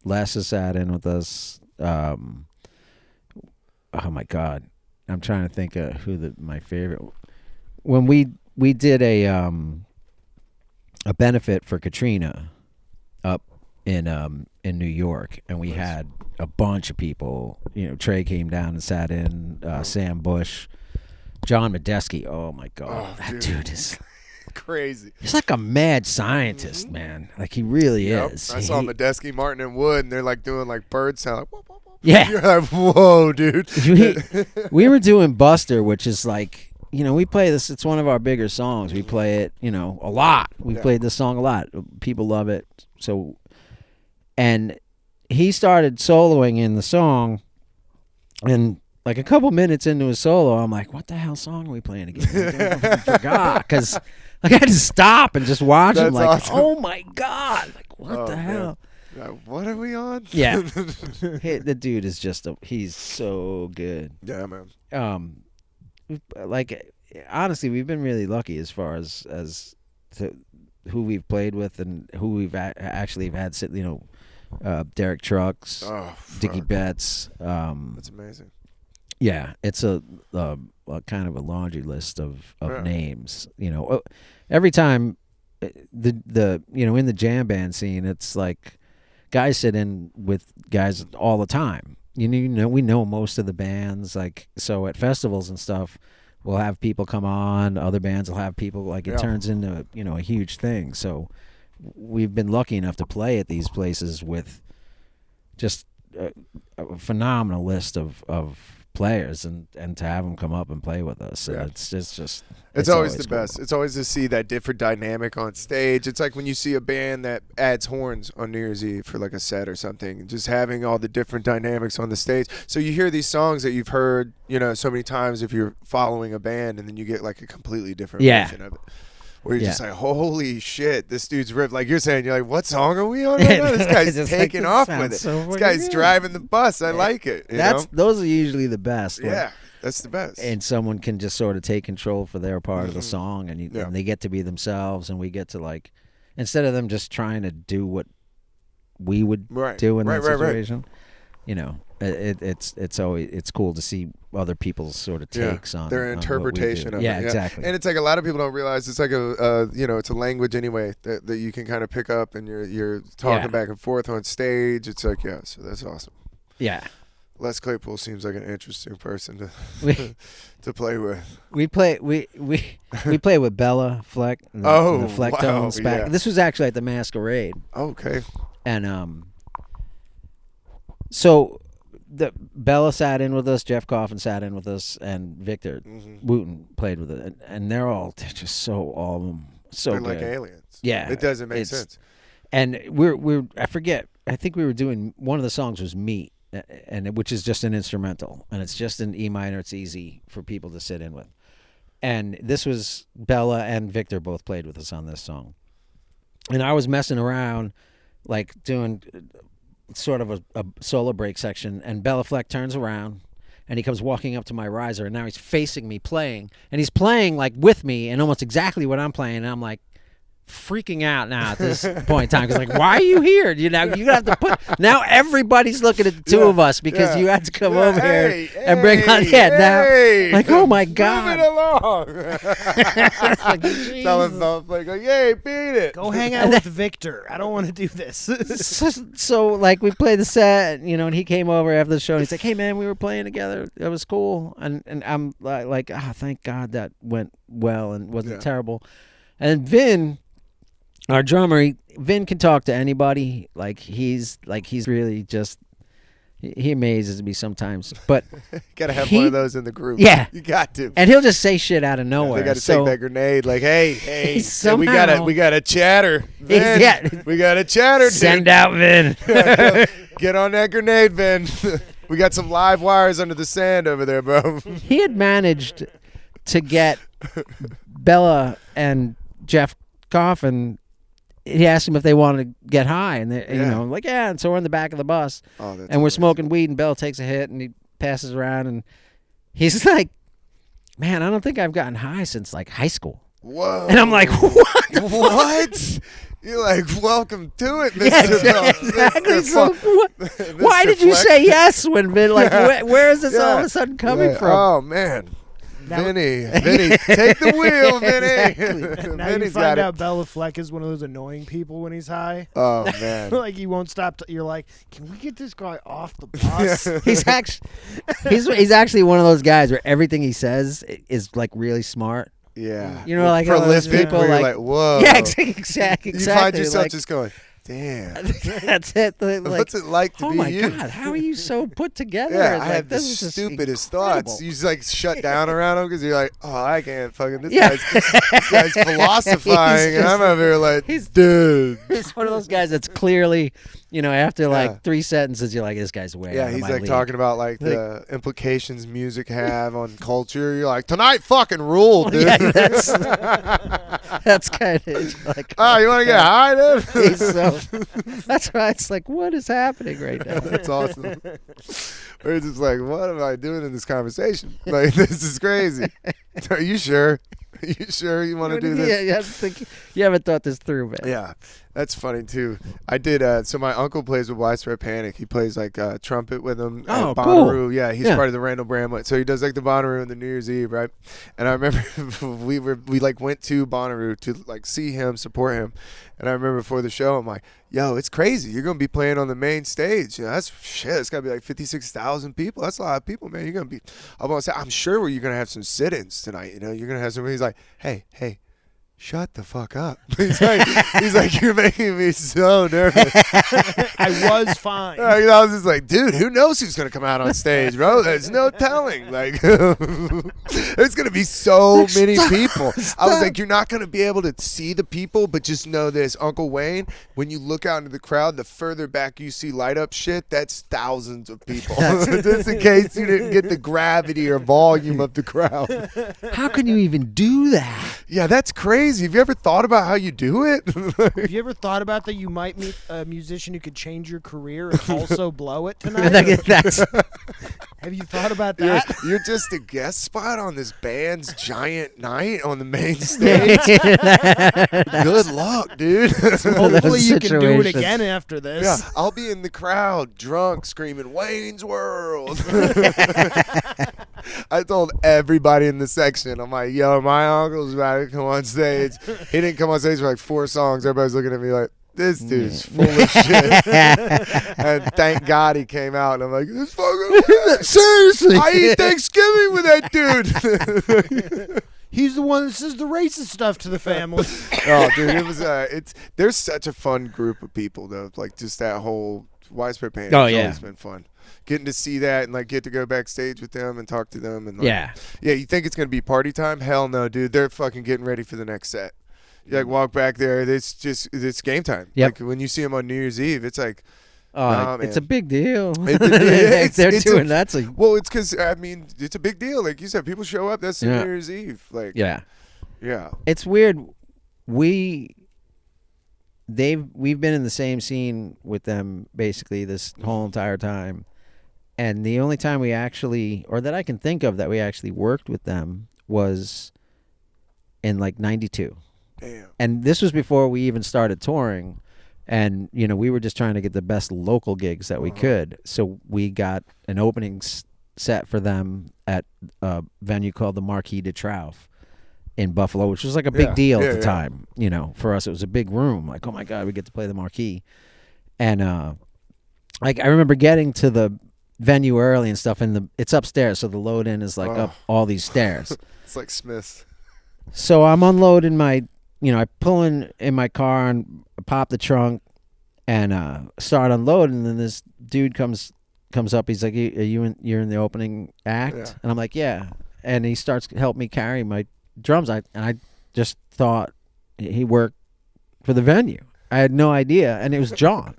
Les has sat in with us. Oh my God, I'm trying to think of who my favorite. When we did a benefit for Katrina up in New York, and we had a bunch of people. You know, Trey came down and sat in. Sam Bush, John Medeski. Oh my God, Oh, that dude. dude is. Crazy. He's like a mad scientist, man. Like he really Yep. is. I saw Medeski, Martin, and Wood, and they're like doing like bird sound. Like, whoop, whoop, whoop. Yeah. You're like, whoa, dude. We were doing Buster, which is like, we play this. It's one of our bigger songs. We play it, a lot. We played this song a lot. People love it. So, and he started soloing in the song, and like a couple minutes into his solo, I'm like, what the hell song are we playing again? I forgot, because like I had to stop and just watch him. Like, awesome. Oh my God, like what the hell? What are we on? Yeah, the dude is he's so good. Yeah, man. Like honestly, we've been really lucky as far as to who we've played with and who we've actually had sit. Derek Trucks, Dickie Betts. That's amazing. Yeah, it's a kind of a laundry list of names. Every time the in the jam band scene, it's like guys sit in with guys all the time. We know most of the bands. Like, so at festivals and stuff, we'll have people come on. Other bands will have people. Like, it turns into a huge thing. So we've been lucky enough to play at these places with just a phenomenal list of players, and to have them come up and play with us. It's always the cool. best. It's always to see that different dynamic on stage. It's like when you see a band that adds horns on New Year's Eve for like a set or something, just having all the different dynamics on the stage. So you hear these songs that you've heard, so many times if you're following a band, and then you get like a completely different version of it. Where you're just like, holy shit, this dude's ripped. Like you're saying, you're like, what song are we on right now? This guy's taking off with it. So this guy's driving the bus. I like it. Those are usually the best. Yeah, that's the best. And someone can just sort of take control for their part of the song, and they get to be themselves, and we get to, like, instead of them just trying to do what we would do in that situation, it's cool to see other people's sort of takes on their interpretation of it. Yeah, exactly. And it's like a lot of people don't realize it's like it's a language anyway that you can kind of pick up, and you're talking back and forth on stage. It's like, so that's awesome. Yeah. Les Claypool seems like an interesting person to play with. We play with Bella Fleck. The Flecktones back. Yeah. This was actually at the Masquerade. Okay. And so the Bella sat in with us, Jeff Coffin sat in with us, and Victor Wooten played with it, and they're just so all of them so they're good. Like aliens. Yeah, it doesn't make sense. And we're I forget. I think we were doing one of the songs was Meat. Which is just an instrumental, and it's just in E minor. It's easy for people to sit in with. And this was Bella and Victor both played with us on this song. And I was messing around, like doing sort of a solo break section, and Bella Fleck turns around, and he comes walking up to my riser, and now he's facing me playing, and he's playing like with me and almost exactly what I'm playing, and I'm like freaking out now at this point in time, because like, why are you here? You have to put, now everybody's looking at the two of us because you had to come over here and bring on now, like, oh my God, move it along. Telling them like, yay, beat it, go hang out with Victor, I don't want to do this. so like we played the set, and he came over after the show, and he's like, hey man, we were playing together, it was cool, and I'm like, thank God that went well and wasn't terrible. And Vin, our drummer, Vin can talk to anybody. Like he's really just, he amazes me sometimes. But gotta have one of those in the group. Yeah, you got to. And he'll just say shit out of nowhere. They got to take that grenade. Like, hey, somehow, we got a chatter. Vin. We got a chatter. Send out Vin. Get on that grenade, Vin. We got some live wires under the sand over there, bro. He had managed to get Bella and Jeff Coffin. He asked them if they wanted to get high, and they, like, yeah. And so we're in the back of the bus, and we're smoking weed, and Bella takes a hit, and he passes around, and he's like, man, I don't think I've gotten high since like high school. Whoa. And I'm like, what? What? You're like, welcome to it, Mr. Yeah, exactly. So, why did you say yes when Vin, like, where is this all of a sudden coming from? Oh, man. Vinny, take the wheel, Vinny. Exactly. Now you find out Bella Fleck is one of those annoying people when he's high. Oh man, like he won't stop. You're like, can we get this guy off the bus? He's actually one of those guys where everything he says is like really smart. Yeah, like prolific. People like, whoa. Yeah, exactly. You find yourself like, just going. Damn. That's it. Like, What's it like to oh be my you? God, how are you so put together? Yeah, Like, I had the this is just stupidest incredible. thoughts. You just like shut down around him because you're like, oh, I can't fucking. This Yeah. guy's philosophizing, He's and I'm just- over here like, he's- dude. He's one of those guys that's clearly, after Yeah. like 3 sentences, you're like, this guy's way Yeah, out of he's my like league. talking about like the implications music have on culture. You're like, tonight fucking ruled, dude. Yeah, that's kind of like. Oh, you want to get high, dude? He's so, that's why it's like, what is happening right now? That's awesome. We're just like, what am I doing in this conversation? Like, this is crazy. Are you sure? Are you sure you want to do this? Yeah, you haven't thought this through, man. Yeah, that's funny too. I did. So my uncle plays with Widespread Panic. He plays like trumpet with them. Oh, Bonnaroo. cool. Yeah, he's Yeah. part of the Randall Bramlett. So he does like the Bonnaroo and the New Year's Eve, right? And I remember we like went to Bonnaroo to like see him, support him. And I remember before the show, I'm like, yo, it's crazy. You're gonna be playing on the main stage. That's shit. It's gotta be like 56,000 people. That's a lot of people, man. You're gonna be. I'm gonna say, I'm sure you're gonna have some sit-ins tonight. You're gonna have some. He's like, hey. Shut the fuck up. He's like, you're making me so nervous. I was fine. I was just like, dude, who knows who's going to come out on stage, bro? There's no telling. Like, there's going to be so many people. I was like, you're not going to be able to see the people, but just know this. Uncle Wayne, when you look out into the crowd, the further back you see light up shit, that's thousands of people. Just in case you didn't get the gravity or volume of the crowd. How can you even do that? Yeah, that's crazy. Have you ever thought about how you do it? Have you ever thought about that you might meet a musician who could change your career and also blow it tonight? That's Have you thought about that? You're just a guest spot on this band's giant night on the main stage. Good luck, dude. Hopefully you can do it situations. again after this. Yeah, I'll be in the crowd, drunk, screaming, Wayne's World. I told everybody in the section, I'm like, yo, my uncle's about to come on stage. He didn't come on stage for like 4 songs. Everybody's looking at me like, this dude's full of shit. And thank God he came out. And I'm like, this fucking seriously. I eat Thanksgiving with that dude. He's the one that says the racist stuff to the family. Oh, dude, it was there's such a fun group of people though. Like just that whole Widespread Panic. Oh, has yeah. always been fun. Getting to see that and like get to go backstage with them and talk to them and like, Yeah. yeah. You think it's gonna be party time? Hell no, dude. They're fucking getting ready for the next set. You like walk back there. It's game time. Yep. Like when you see them on New Year's Eve, it's like. Oh, Nah, it's man. a big deal. It's They're a- doing that's a Well, it's because I mean it's a big deal. Like you said, people show up. That's Yeah. New Year's Eve. Like yeah. yeah. It's weird. We've been in the same scene with them basically this whole entire time, and the only time we actually, or that I can think of that we actually worked with them was in like '92, Damn. and this was before we even started touring, and we were just trying to get the best local gigs that we could. So we got an opening set for them at a venue called the Marquis de Triomphe in Buffalo, which was like a big Yeah. deal Yeah, at the yeah. time. For us, it was a big room. Like, oh my God, we get to play the Marquis. And like I remember getting to the venue early and stuff, and it's upstairs, so the load in is like Oh. up all these stairs. It's like Smith's. So I'm unloading my, I pull in my car and pop the trunk and start unloading. And then this dude comes up. He's like, you're in the opening act? Yeah. And I'm like, yeah. And he starts to help me carry my drums. I just thought he worked for the venue. I had no idea. And it was John.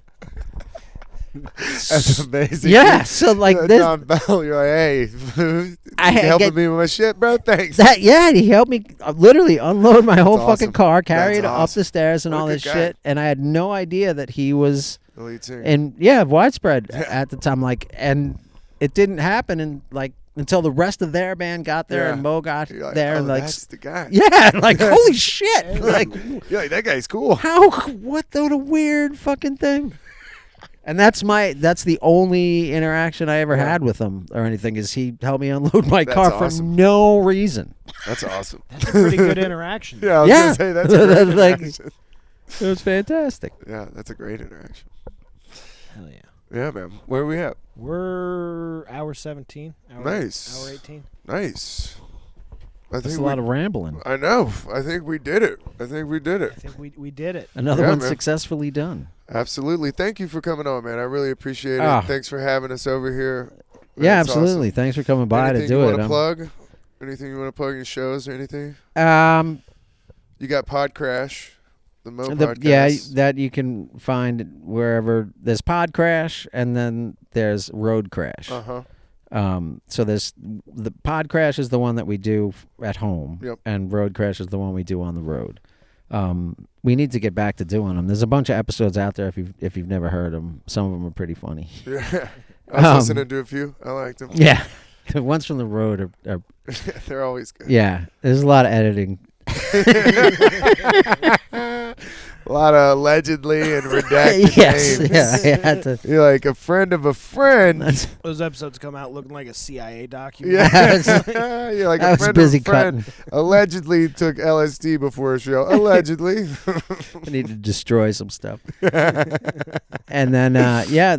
That's amazing. Yeah. So like this. John Bell, you're like, hey, you I helping get- me with my shit, bro? Thanks. He helped me literally unload my whole That's fucking awesome. car, carry That's it up awesome. the stairs and What a all good this guy. shit. And I had no idea that he was The lead singer. widespread at the time. Like, and it didn't happen until the rest of their band got there Yeah. and Mo got You're like, there oh, and like, that's the guy. yeah, like holy shit, like You're like, that guy's cool. what a weird fucking thing. And that's the only interaction I ever Yeah. had with him or anything is he helped me unload my That's car for awesome. no reason. That's awesome. That's a pretty good interaction. Yeah, I was Yeah. gonna say that's a great Like- interaction. It was fantastic. Yeah, that's a great interaction. Hell yeah. Yeah, man. Where are we at? We're hour 17. Nice. Hour 18. Nice. I That's think a lot of rambling. I know. I think we did it. I think we did it. Another Yeah, one man. successfully done. Absolutely. Thank you for coming on, man. I really appreciate it. Oh. Thanks for having us over here. Yeah, That's absolutely. awesome. Thanks for coming by Anything to do you it. want to plug? Anything you want to plug your shows or anything? You got Pod Crash, the Mo podcast. Yeah, that you can find wherever there's Pod Crash, and then there's Road Crash. So there's the Pod Crash is the one that we do at home, Yep. and Road Crash is the one we do on the road. We need to get back to doing them. There's a bunch of episodes out there if you've never heard them. Some of them are pretty funny. Yeah. I was listening to a few. I liked them. Yeah, the ones from the road are They're always good. yeah. There's a lot of editing. A lot of allegedly and redacted Yes, names. yeah. I had to. You're like a friend of a friend. Those episodes come out looking like a CIA document. Yeah. You're like I a was friend busy of a friend. cutting. Allegedly took LSD before a show. Allegedly. I need to destroy some stuff. And then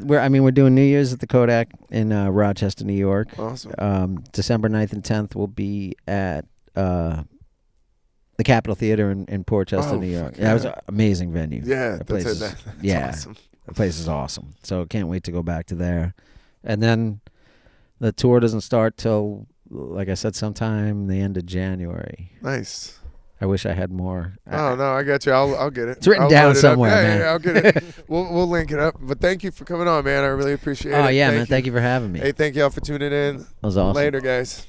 we're doing New Year's at the Kodak in Rochester, New York. Awesome. December 9th and 10th we'll be at the Capitol Theater in Port Chester, Oh, New York. fuck Yeah, it was yeah. an amazing venue. Yeah, the place is, that's yeah, awesome. the place is awesome. So can't wait to go back to there. And then the tour doesn't start till, like I said, sometime the end of January. Nice. I wish I had more. Oh no, I got you. I'll get it. It's written I'll down load it up. somewhere, Yeah, man. Yeah, I'll get it. We'll link it up. But thank you for coming on, man. I really appreciate it. Oh yeah, man! Thank you for having me. Hey, thank y'all for tuning in. That was awesome. Later, guys.